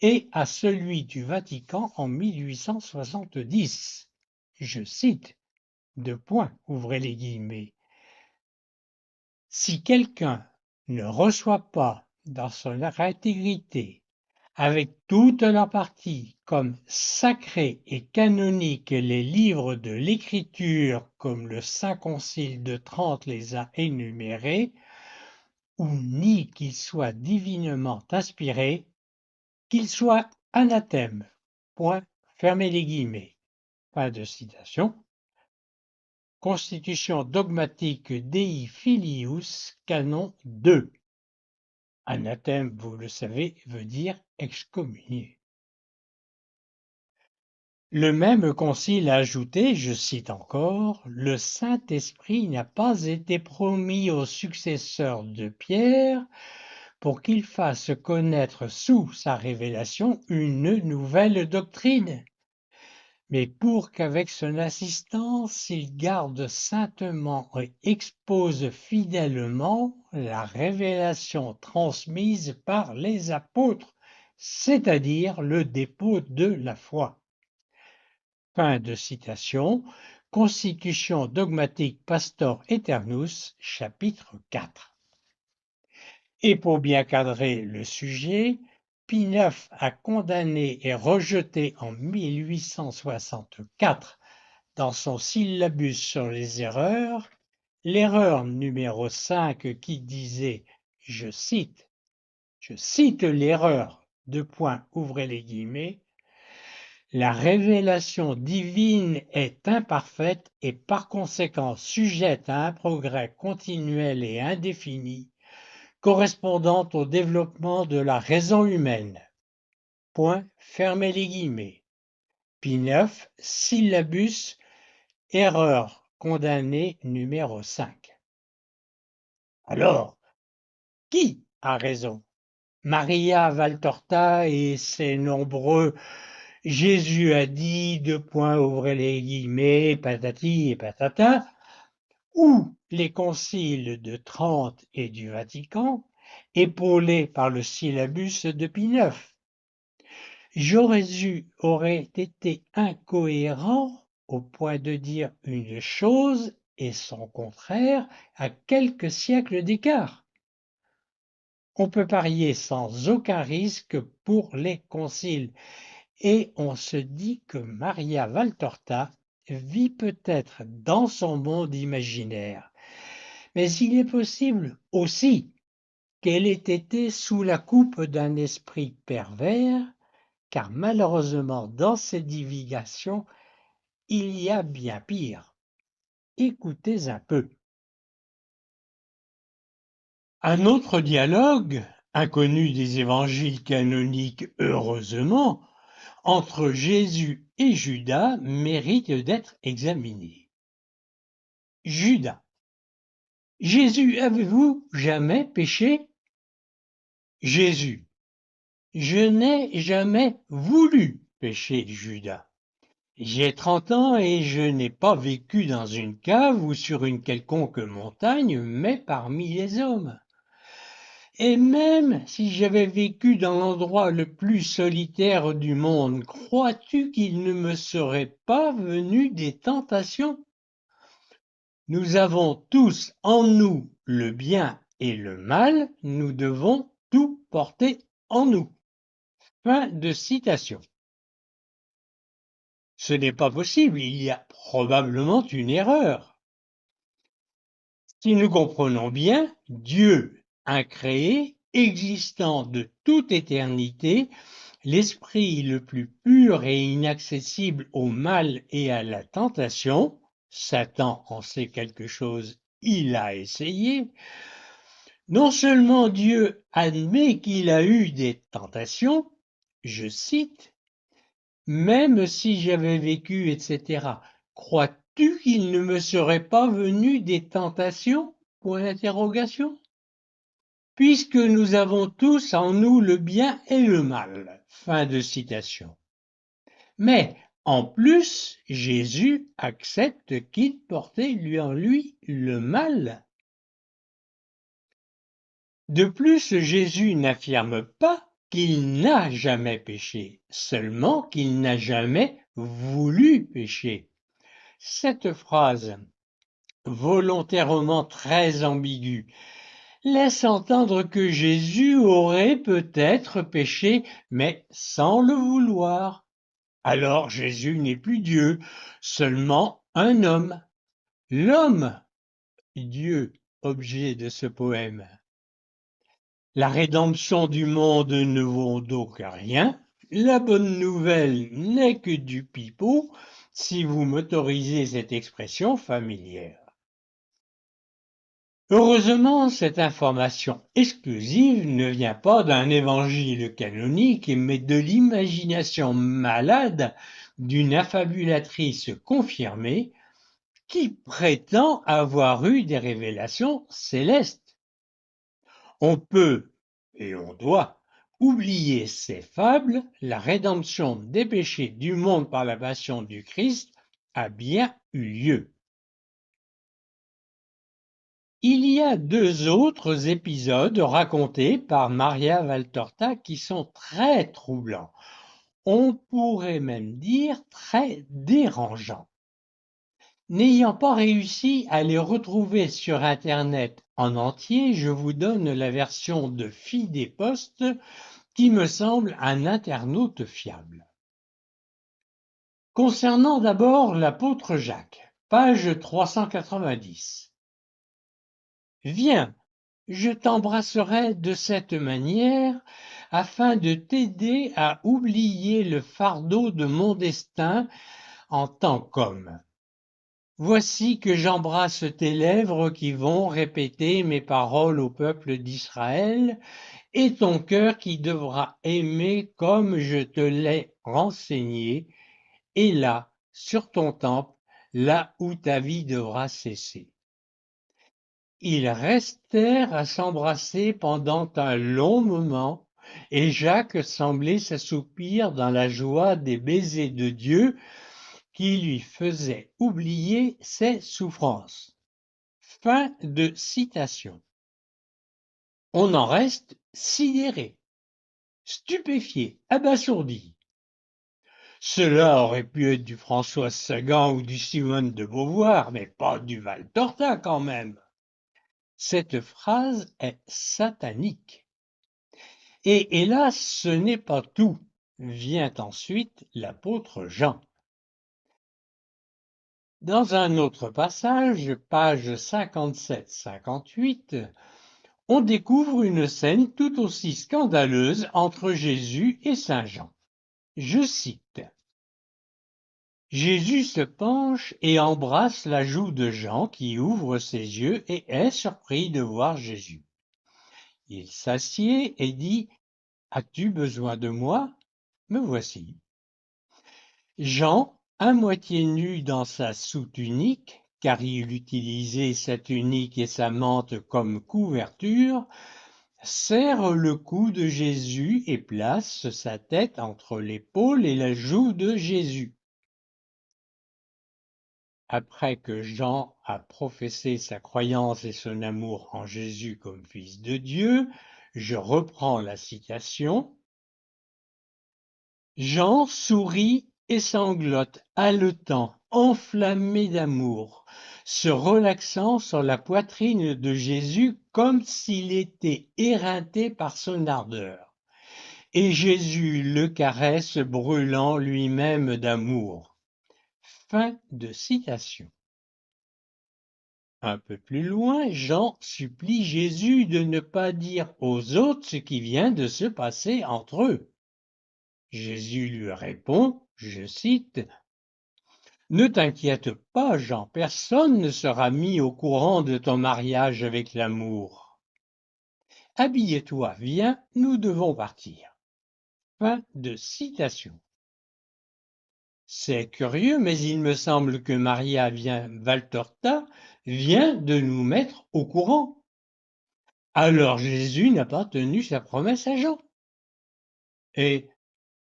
et à celui du Vatican en 1870. Je cite, deux points, ouvrez les guillemets. Si quelqu'un ne reçoit pas dans son intégrité, avec toute leur partie, comme sacrés et canoniques les livres de l'Écriture, comme le Saint Concile de Trente les a énumérés, ou nie qu'ils soient divinement inspirés, qu'ils soient anathèmes. Point, fermez les guillemets. Fin de citation. Constitution dogmatique Dei Filius, canon 2. Anathème, vous le savez, veut dire excommunié. Le même concile a ajouté, je cite encore, « Le Saint-Esprit n'a pas été promis aux successeurs de Pierre pour qu'il fasse connaître sous sa révélation une nouvelle doctrine, mais pour qu'avec son assistance il garde saintement et expose fidèlement la révélation transmise par les apôtres, c'est-à-dire le dépôt de la foi. » Fin de citation. Constitution dogmatique Pastor Aeternus, chapitre 4. Et pour bien cadrer le sujet, Pie IX a condamné et rejeté en 1864 dans son syllabus sur les erreurs, l'erreur numéro 5 qui disait, je cite l'erreur, deux points, ouvrez les guillemets, la révélation divine est imparfaite et par conséquent sujette à un progrès continuel et indéfini, correspondant au développement de la raison humaine. Point, fermez les guillemets. Pie IX, syllabus, erreur condamnée numéro 5. Alors, qui a raison? Maria Valtorta et ses nombreux Jésus a dit, deux points, ouvrez les guillemets, patati et patata, ou les conciles de Trente et du Vatican, épaulés par le syllabus de Pie IX. Aurait été incohérent au point de dire une chose et son contraire à quelques siècles d'écart. On peut parier sans aucun risque pour les conciles. Et on se dit que Maria Valtorta vit peut-être dans son monde imaginaire. Mais il est possible aussi qu'elle ait été sous la coupe d'un esprit pervers, car malheureusement dans ces divagations, il y a bien pire. Écoutez un peu. Un autre dialogue, inconnu des évangiles canoniques heureusement, entre Jésus et Judas mérite d'être examiné. Judas. Jésus, avez-vous jamais péché? Jésus. Je n'ai jamais voulu pécher, Judas. J'ai 30 ans et je n'ai pas vécu dans une cave ou sur une quelconque montagne, mais parmi les hommes. Et même si j'avais vécu dans l'endroit le plus solitaire du monde, crois-tu qu'il ne me serait pas venu des tentations? Nous avons tous en nous le bien et le mal, nous devons tout porter en nous. Fin de citation. Ce n'est pas possible, il y a probablement une erreur. Si nous comprenons bien, Dieu incréé, existant de toute éternité, l'esprit le plus pur et inaccessible au mal et à la tentation, Satan en sait quelque chose, il a essayé. Non seulement Dieu admet qu'il a eu des tentations, je cite, « Même si j'avais vécu, etc. Crois-tu qu'il ne me serait pas venu des tentations? Point d'interrogation. Puisque nous avons tous en nous le bien et le mal. » Fin de citation. Mais en plus, Jésus accepte qu'il portait en lui le mal. De plus, Jésus n'affirme pas qu'il n'a jamais péché, seulement qu'il n'a jamais voulu pécher. Cette phrase, volontairement très ambiguë, laisse entendre que Jésus aurait peut-être péché, mais sans le vouloir. Alors Jésus n'est plus Dieu, seulement un homme. L'homme, Dieu, objet de ce poème. La rédemption du monde ne vaut donc rien. La bonne nouvelle n'est que du pipeau, si vous m'autorisez cette expression familière. Heureusement, cette information exclusive ne vient pas d'un évangile canonique, mais de l'imagination malade d'une affabulatrice confirmée qui prétend avoir eu des révélations célestes. On peut, et on doit, oublier ces fables, la rédemption des péchés du monde par la passion du Christ a bien eu lieu. Il y a deux autres épisodes racontés par Maria Valtorta qui sont très troublants. On pourrait même dire très dérangeants. N'ayant pas réussi à les retrouver sur Internet en entier, je vous donne la version de Fidepost qui me semble un internaute fiable. Concernant d'abord l'apôtre Jacques, page 390. Viens, je t'embrasserai de cette manière afin de t'aider à oublier le fardeau de mon destin en tant qu'homme. Voici que j'embrasse tes lèvres qui vont répéter mes paroles au peuple d'Israël et ton cœur qui devra aimer comme je te l'ai renseigné, et là, sur ton temple, là où ta vie devra cesser. Ils restèrent à s'embrasser pendant un long moment, et Jacques semblait s'assoupir dans la joie des baisers de Dieu qui lui faisaient oublier ses souffrances. Fin de citation. On en reste sidéré, stupéfié, abasourdi. Cela aurait pu être du François Sagan ou du Simone de Beauvoir, mais pas du Valtorta quand même. Cette phrase est satanique. Et hélas, ce n'est pas tout. Vient ensuite l'apôtre Jean. Dans un autre passage, page 57-58, on découvre une scène tout aussi scandaleuse entre Jésus et saint Jean. Je cite. Jésus se penche et embrasse la joue de Jean qui ouvre ses yeux et est surpris de voir Jésus. Il s'assied et dit « As-tu besoin de moi? Me voici. » Jean, à moitié nu dans sa sous-tunique, car il utilisait sa tunique et sa mante comme couverture, serre le cou de Jésus et place sa tête entre l'épaule et la joue de Jésus. Après que Jean a professé sa croyance et son amour en Jésus comme Fils de Dieu, je reprends la citation. Jean sourit et sanglote, haletant, enflammé d'amour, se relaxant sur la poitrine de Jésus comme s'il était éreinté par son ardeur. Et Jésus le caresse, brûlant lui-même d'amour. Fin de citation. Un peu plus loin, Jean supplie Jésus de ne pas dire aux autres ce qui vient de se passer entre eux. Jésus lui répond, je cite, « Ne t'inquiète pas, Jean, personne ne sera mis au courant de ton mariage avec l'amour. Habille-toi, viens, nous devons partir. » Fin de citation. C'est curieux, mais il me semble que Maria Valtorta vient de nous mettre au courant. Alors Jésus n'a pas tenu sa promesse à Jean. Et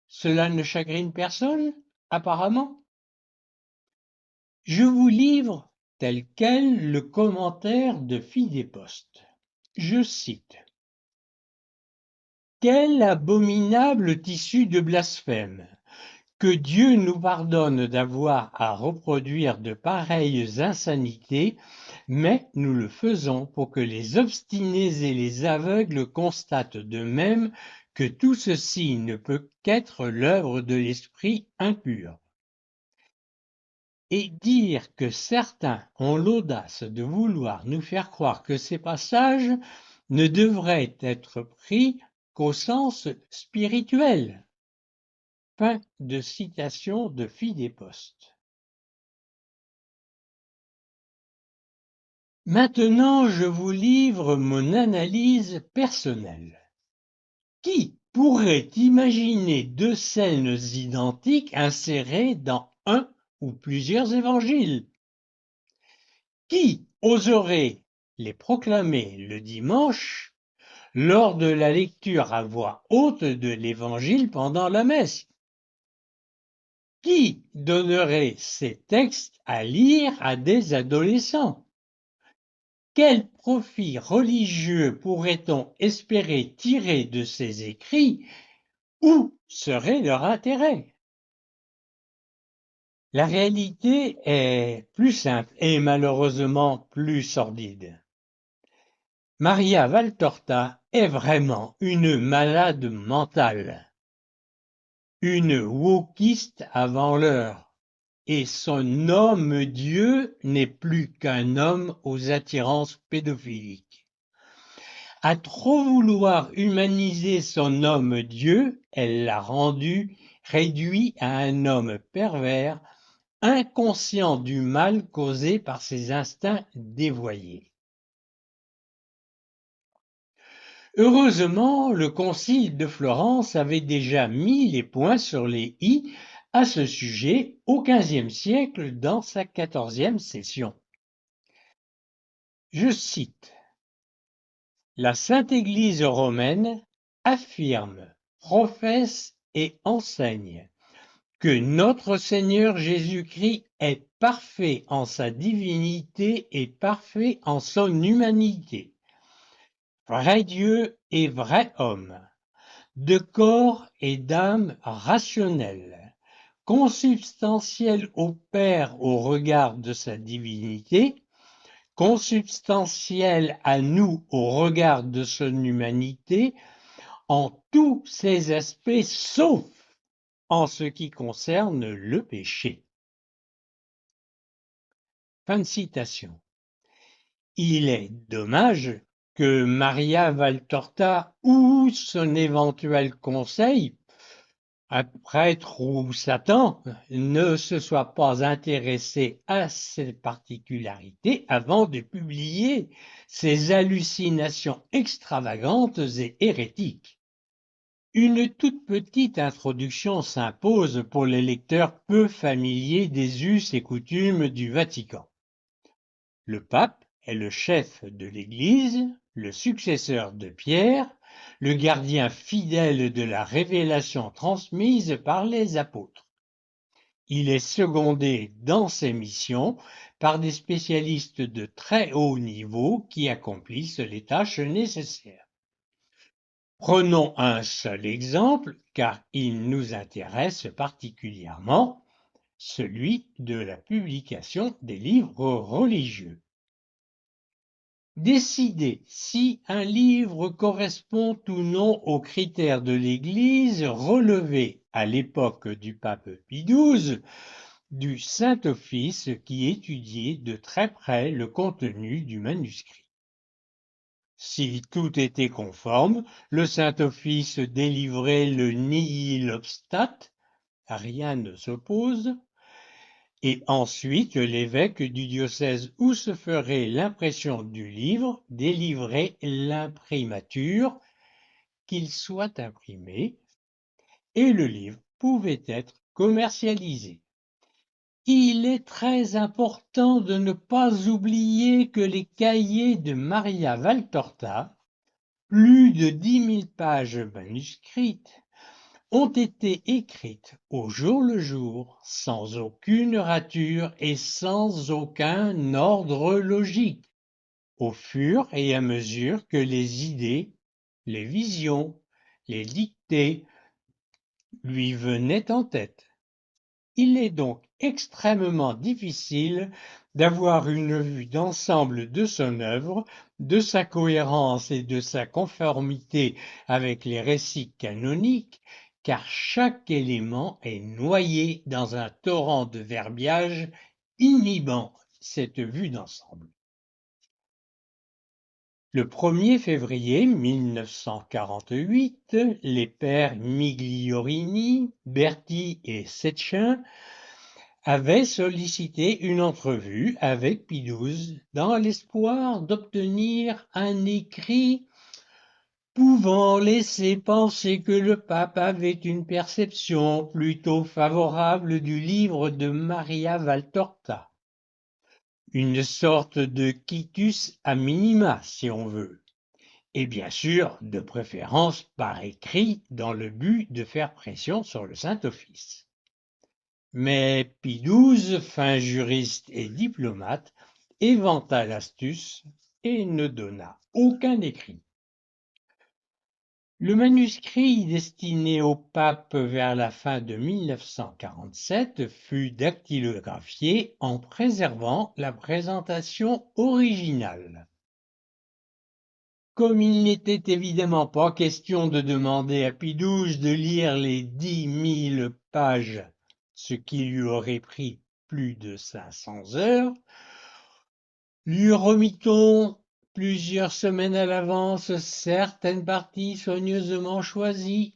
cela ne chagrine personne, apparemment. Je vous livre tel quel le commentaire de Phidéposte. Je cite. Quel abominable tissu de blasphème! Que Dieu nous pardonne d'avoir à reproduire de pareilles insanités, mais nous le faisons pour que les obstinés et les aveugles constatent de même que tout ceci ne peut qu'être l'œuvre de l'esprit impur. Et dire que certains ont l'audace de vouloir nous faire croire que ces passages ne devraient être pris qu'au sens spirituel. Fin de citation de Phidéposte. Maintenant, je vous livre mon analyse personnelle. Qui pourrait imaginer deux scènes identiques insérées dans un ou plusieurs évangiles? Qui oserait les proclamer le dimanche lors de la lecture à voix haute de l'évangile pendant la messe? Qui donnerait ces textes à lire à des adolescents? Quel profit religieux pourrait-on espérer tirer de ces écrits? Où serait leur intérêt? La réalité est plus simple et malheureusement plus sordide. Maria Valtorta est vraiment une malade mentale, une wokiste avant l'heure, et son homme-dieu n'est plus qu'un homme aux attirances pédophiliques. À trop vouloir humaniser son homme-dieu, elle l'a réduit à un homme pervers, inconscient du mal causé par ses instincts dévoyés. Heureusement, le concile de Florence avait déjà mis les points sur les i à ce sujet au XVe siècle dans sa 14e session. Je cite. La Sainte Église romaine affirme, professe et enseigne que notre Seigneur Jésus-Christ est parfait en sa divinité et parfait en son humanité, vrai Dieu et vrai homme, de corps et d'âme rationnels, consubstantiel au Père au regard de sa divinité, consubstantiel à nous au regard de son humanité, en tous ses aspects, sauf en ce qui concerne le péché. Fin de citation. Il est dommage que Maria Valtorta ou son éventuel conseil, un prêtre ou Satan, ne se soit pas intéressé à ces particularités avant de publier ces hallucinations extravagantes et hérétiques. Une toute petite introduction s'impose pour les lecteurs peu familiers des us et coutumes du Vatican. Le pape est le chef de l'Église, le successeur de Pierre, le gardien fidèle de la révélation transmise par les apôtres. Il est secondé dans ses missions par des spécialistes de très haut niveau qui accomplissent les tâches nécessaires. Prenons un seul exemple, car il nous intéresse particulièrement, celui de la publication des livres religieux. Décider si un livre correspond ou non aux critères de l'Église relevait, à l'époque du pape Pie XII, du Saint-Office qui étudiait de très près le contenu du manuscrit. Si tout était conforme, le Saint-Office délivrait le nihil obstat, rien ne s'oppose, et ensuite l'évêque du diocèse où se ferait l'impression du livre délivrait l'imprimature, qu'il soit imprimé, et le livre pouvait être commercialisé. Il est très important de ne pas oublier que les cahiers de Maria Valtorta, plus de 10 000 pages manuscrites, ont été écrites au jour le jour, sans aucune rature et sans aucun ordre logique, au fur et à mesure que les idées, les visions, les dictées lui venaient en tête. Il est donc extrêmement difficile d'avoir une vue d'ensemble de son œuvre, de sa cohérence et de sa conformité avec les récits canoniques, car chaque élément est noyé dans un torrent de verbiage inhibant cette vue d'ensemble. Le 1er février 1948, les pères Migliorini, Berti et Setchin avaient sollicité une entrevue avec Pie XII dans l'espoir d'obtenir un écrit pouvant laisser penser que le pape avait une perception plutôt favorable du livre de Maria Valtorta. Une sorte de quitus a minima, si on veut, et bien sûr, de préférence par écrit, dans le but de faire pression sur le Saint-Office. Mais Pie XII, fin juriste et diplomate, éventa l'astuce et ne donna aucun écrit. Le manuscrit destiné au pape vers la fin de 1947 fut dactylographié en préservant la présentation originale. Comme il n'était évidemment pas question de demander à Pie XII de lire les 10 000 pages, ce qui lui aurait pris plus de 500 heures, lui remit-on plusieurs semaines à l'avance certaines parties soigneusement choisies,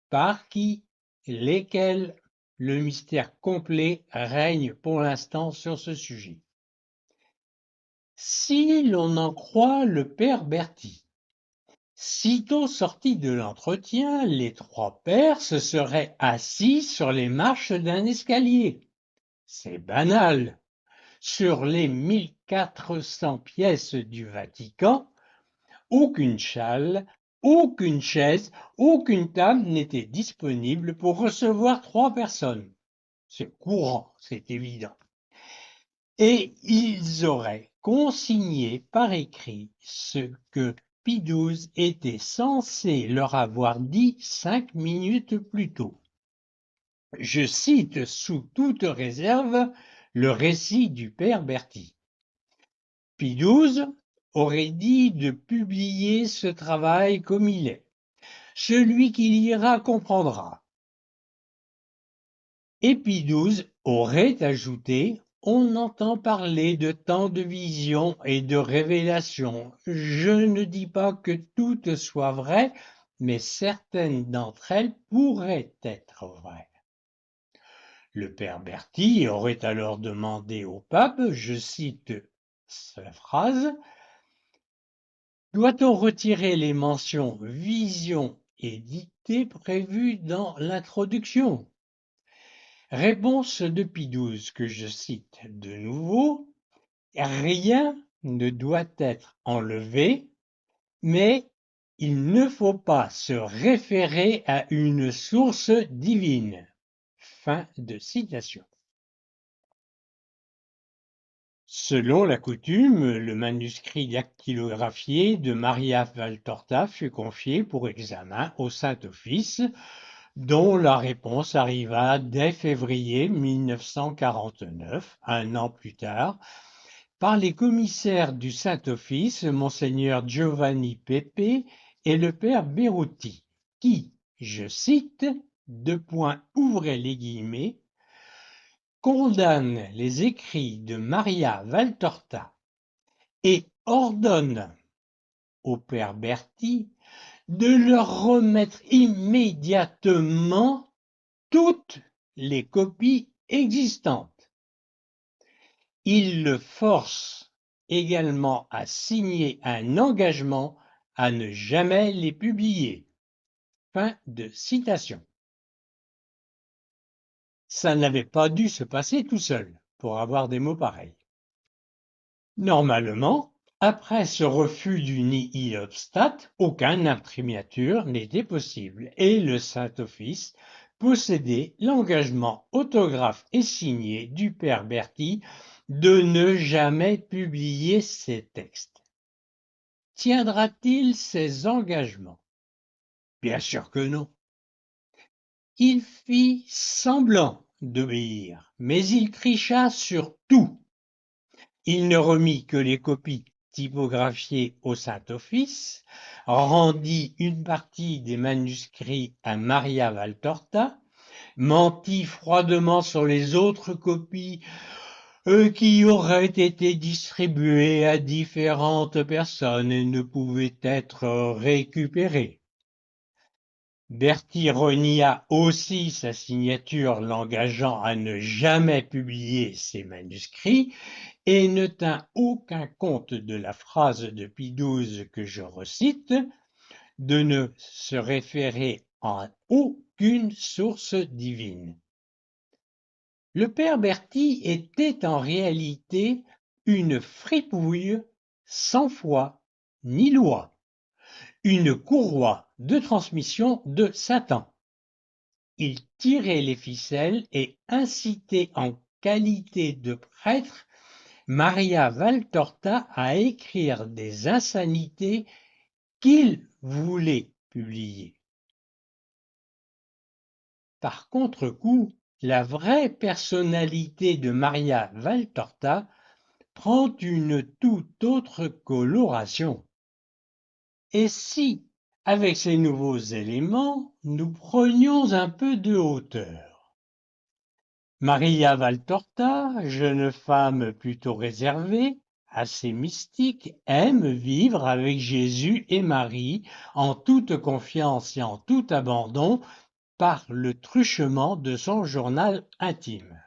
par qui, lesquelles, le mystère complet règne pour l'instant sur ce sujet. Si l'on en croit le père Berti, sitôt sortis de l'entretien, les trois pères se seraient assis sur les marches d'un escalier. C'est banal. Sur les 1400 pièces du Vatican, aucune challe, aucune chaise, aucune table n'était disponible pour recevoir trois personnes. C'est courant, c'est évident. Et ils auraient consigné par écrit ce que Pie XII était censé leur avoir dit 5 minutes plus tôt. Je cite sous toute réserve le récit du père Berti. Pie XII aurait dit de publier ce travail comme il est, Celui qui lira comprendra. Et Pie XII aurait ajouté: on entend parler de tant de visions et de révélations. Je ne dis pas que toutes soient vraies, mais certaines d'entre elles pourraient être vraies. Le père Berti aurait alors demandé au pape, je cite sa phrase: doit-on retirer les mentions vision et dictée prévues dans l'introduction? Réponse de Pie XII que je cite de nouveau: rien ne doit être enlevé, mais il ne faut pas se référer à une source divine. Fin de citation. Selon la coutume, le manuscrit dactylographié de Maria Valtorta fut confié pour examen au Saint-Office, dont la réponse arriva dès février 1949, un an plus tard, par les commissaires du Saint-Office, Monseigneur Giovanni Pepe et le père Beruti, qui, je cite, ouvrez les guillemets, condamne les écrits de Maria Valtorta et ordonne au père Berti de leur remettre immédiatement toutes les copies existantes. Il le force également à signer un engagement à ne jamais les publier. Fin de citation. Ça n'avait pas dû se passer tout seul pour avoir des mots pareils. Normalement, après ce refus du nihil obstat, aucune imprimatur n'était possible et le Saint-Office possédait l'engagement autographe et signé du père Berti de ne jamais publier ces textes. Tiendra-t-il ses engagements? Bien sûr que non. Il fit semblant d'obéir, mais il tricha sur tout. Il ne remit que les copies typographiées au Saint-Office, rendit une partie des manuscrits à Maria Valtorta, mentit froidement sur les autres copies qui auraient été distribuées à différentes personnes et ne pouvaient être récupérées. Berti renia aussi sa signature l'engageant à ne jamais publier ses manuscrits et ne tint aucun compte de la phrase de Pie XII que je recite, de ne se référer à aucune source divine. Le père Berti était en réalité une fripouille sans foi ni loi, une courroie de transmission de Satan. Il tirait les ficelles et incitait en qualité de prêtre Maria Valtorta à écrire des insanités qu'il voulait publier. Par contre-coup, la vraie personnalité de Maria Valtorta prend une toute autre coloration. Et si, avec ces nouveaux éléments, nous prenions un peu de hauteur? Maria Valtorta, jeune femme plutôt réservée, assez mystique, aime vivre avec Jésus et Marie en toute confiance et en tout abandon par le truchement de son journal intime.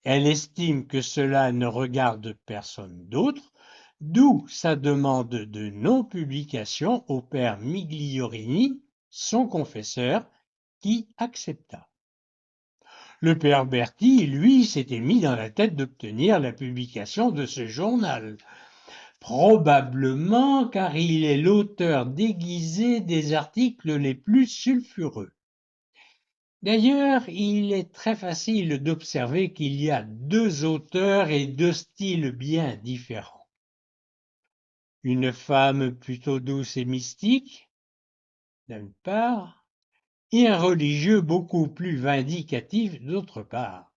Elle estime que cela ne regarde personne d'autre, d'où sa demande de non-publication au père Migliorini, son confesseur, qui accepta. Le père Berti, lui, s'était mis dans la tête d'obtenir la publication de ce journal, probablement car il est l'auteur déguisé des articles les plus sulfureux. D'ailleurs, il est très facile d'observer qu'il y a deux auteurs et deux styles bien différents. Une femme plutôt douce et mystique, d'une part, et un religieux beaucoup plus vindicatif, d'autre part.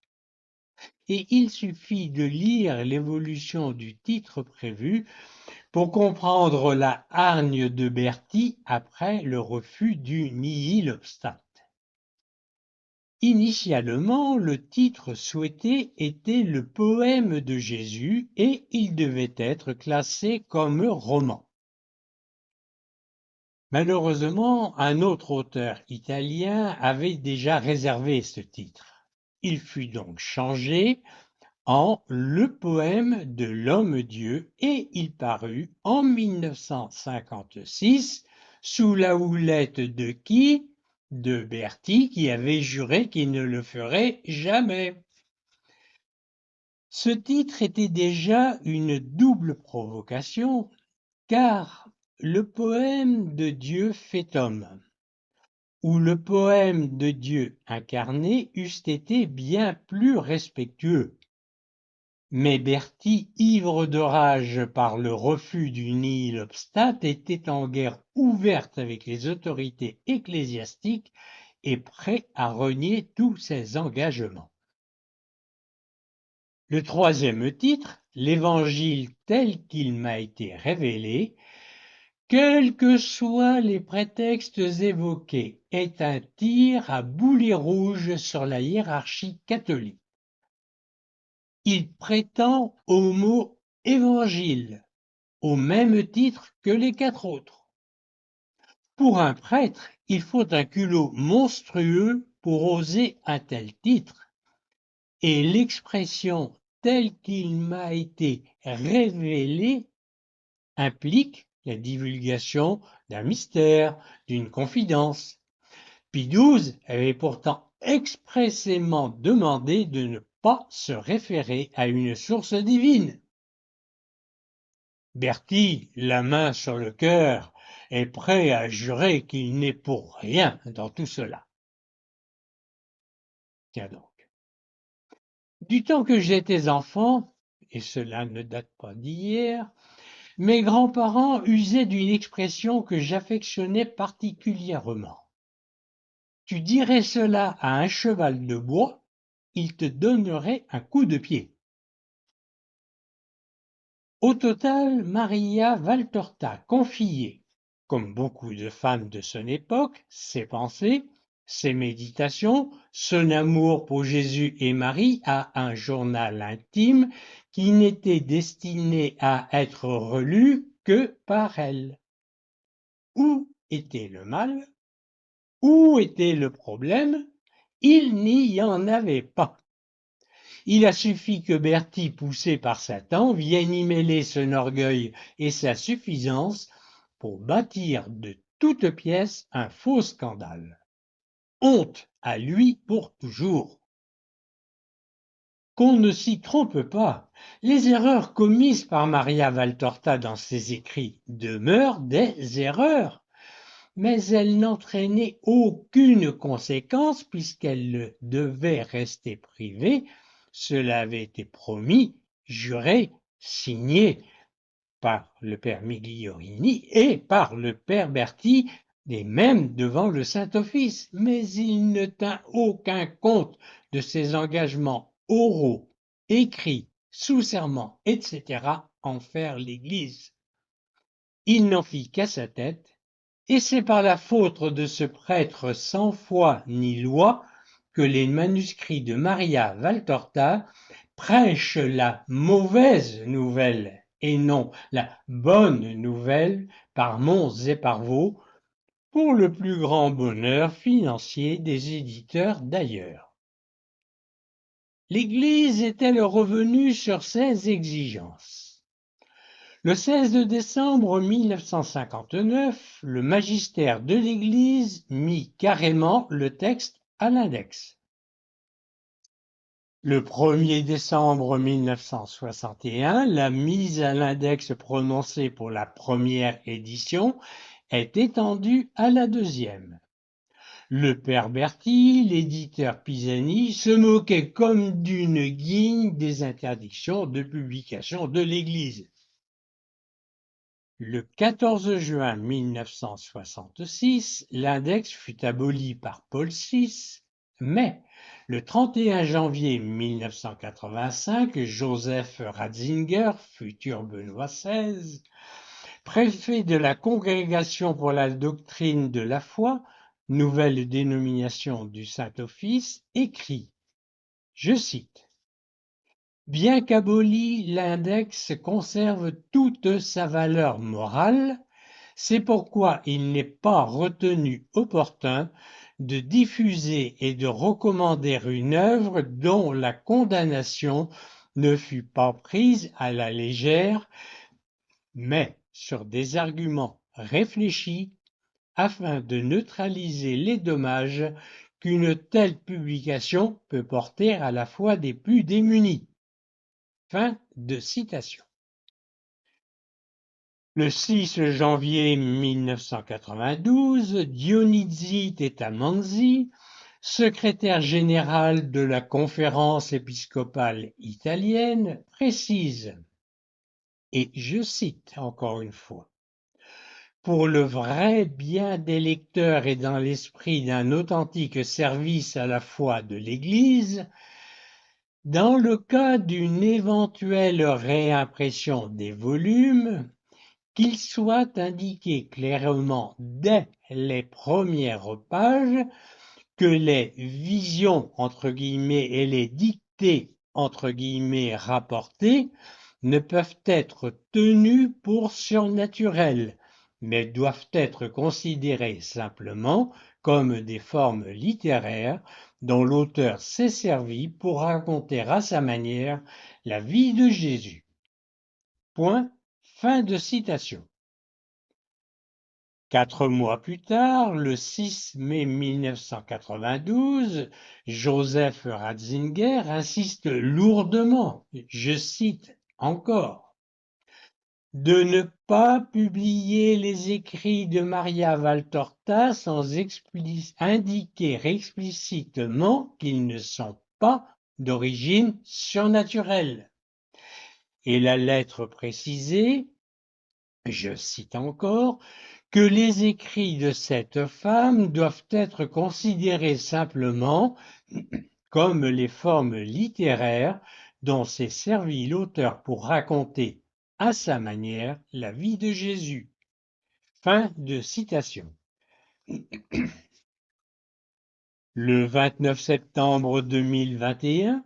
Et il suffit de lire l'évolution du titre prévu pour comprendre la hargne de Berthy après le refus du nihil obstat. Initialement, le titre souhaité était le poème de Jésus et il devait être classé comme roman. Malheureusement, un autre auteur italien avait déjà réservé ce titre. Il fut donc changé en Le poème de l'homme-dieu et il parut en 1956 sous la houlette de qui? De Berthy qui avait juré qu'il ne le ferait jamais. Ce titre était déjà une double provocation car le poème de Dieu fait homme ou le poème de Dieu incarné eussent été bien plus respectueux. Mais Berthy, ivre de rage par le refus du nihil obstat, était en guerre ouverte avec les autorités ecclésiastiques et prêt à renier tous ses engagements. Le troisième titre, l'Évangile tel qu'il m'a été révélé, quels que soient les prétextes évoqués, est un tir à boulet rouge sur la hiérarchie catholique. Il prétend au mot évangile, au même titre que les 4 autres. Pour un prêtre, il faut un culot monstrueux pour oser un tel titre, et l'expression telle qu'il m'a été révélé implique la divulgation d'un mystère, d'une confidence. Pie XII avait pourtant expressément demandé de ne pas se référer à une source divine. Berthy, la main sur le cœur, est prêt à jurer qu'il n'est pour rien dans tout cela. Tiens donc. Du temps que j'étais enfant, et cela ne date pas d'hier, mes grands-parents usaient d'une expression que j'affectionnais particulièrement. Tu dirais cela à un cheval de bois, il te donnerait un coup de pied. Au total, Maria Valtorta confiait, comme beaucoup de femmes de son époque, ses pensées, ses méditations, son amour pour Jésus et Marie à un journal intime qui n'était destiné à être relu que par elle. Où était le mal? Où était le problème? Il n'y en avait pas. Il a suffi que Berthy, poussé par Satan, vienne y mêler son orgueil et sa suffisance pour bâtir de toutes pièces un faux scandale. Honte à lui pour toujours. Qu'on ne s'y trompe pas, les erreurs commises par Maria Valtorta dans ses écrits demeurent des erreurs, mais elles n'entraînaient aucune conséquence puisqu'elles devaient rester privées. Cela avait été promis, juré, signé par le père Migliorini et par le père Berthy, et même devant le Saint-Office, mais il ne tint aucun compte de ses engagements oraux, écrits, sous serment, etc. envers l'Église. Il n'en fit qu'à sa tête, et c'est par la faute de ce prêtre sans foi ni loi que les manuscrits de Maria Valtorta prêchent la mauvaise nouvelle et non la bonne nouvelle par monts et par vaux, pour le plus grand bonheur financier des éditeurs d'ailleurs. L'Église est-elle revenue sur ses exigences? Le 16 décembre 1959, le magistère de l'Église mit carrément le texte à l'index. Le 1er décembre 1961, la mise à l'index prononcée pour la première édition est étendue à la deuxième. Le père Berthy, l'éditeur Pisani, se moquait comme d'une guigne des interdictions de publication de l'Église. Le 14 juin 1966, l'index fut aboli par Paul VI, mais le 31 janvier 1985, Joseph Ratzinger, futur Benoît XVI, préfet de la Congrégation pour la doctrine de la foi, nouvelle dénomination du Saint-Office, écrit, je cite, « Bien qu'aboli, l'index conserve toute sa valeur morale, c'est pourquoi il n'est pas retenu opportun de diffuser et de recommander une œuvre dont la condamnation ne fut pas prise à la légère, mais sur des arguments réfléchis afin de neutraliser les dommages qu'une telle publication peut porter à la foi des plus démunis. » Fin de citation. Le 6 janvier 1992, Dionigi Tettamanzi, secrétaire général de la Conférence épiscopale italienne, précise, et je cite encore une fois, « Pour le vrai bien des lecteurs et dans l'esprit d'un authentique service à la foi de l'Église, dans le cas d'une éventuelle réimpression des volumes, qu'il soit indiqué clairement dès les premières pages que les visions entre guillemets et les dictées entre guillemets rapportées ne peuvent être tenues pour surnaturelles, mais doivent être considérées simplement comme des formes littéraires dont l'auteur s'est servi pour raconter à sa manière la vie de Jésus. » Point. Fin de citation. 4 mois plus tard, le 6 mai 1992, Joseph Ratzinger insiste lourdement, je cite encore, « de ne pas publier les écrits de Maria Valtorta sans indiquer explicitement qu'ils ne sont pas d'origine surnaturelle. » Et la lettre précisée, je cite encore, que les écrits de cette femme doivent être considérés simplement comme les formes littéraires dont s'est servi l'auteur pour raconter à sa manière la vie de Jésus. Fin de citation. Le 29 septembre 2021,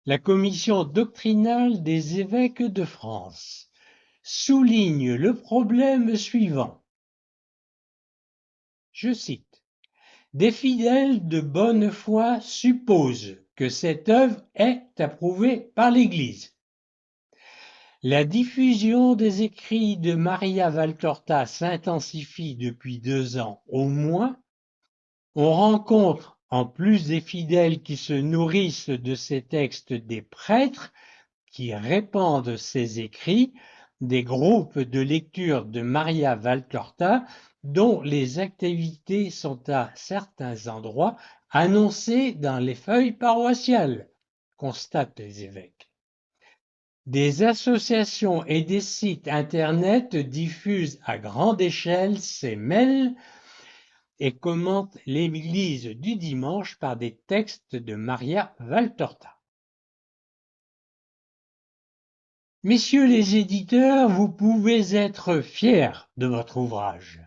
la commission doctrinale des évêques de France souligne le problème suivant. Je cite, « Des fidèles de bonne foi supposent que cette œuvre est approuvée par l'Église. La diffusion des écrits de Maria Valtorta s'intensifie depuis 2 ans au moins. On rencontre, en plus des fidèles qui se nourrissent de ces textes, des prêtres qui répandent ces écrits, des groupes de lecture de Maria Valtorta dont les activités sont à certains endroits annoncées dans les feuilles paroissiales, constatent les évêques. Des associations et des sites internet diffusent à grande échelle ces mails et commentent l'Église du dimanche par des textes de Maria Valtorta. Messieurs les éditeurs, vous pouvez être fiers de votre ouvrage.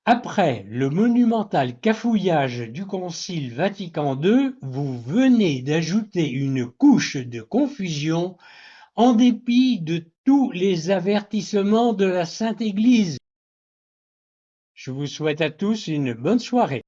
Après le monumental cafouillage du Concile Vatican II, vous venez d'ajouter une couche de confusion en dépit de tous les avertissements de la Sainte Église. Je vous souhaite à tous une bonne soirée.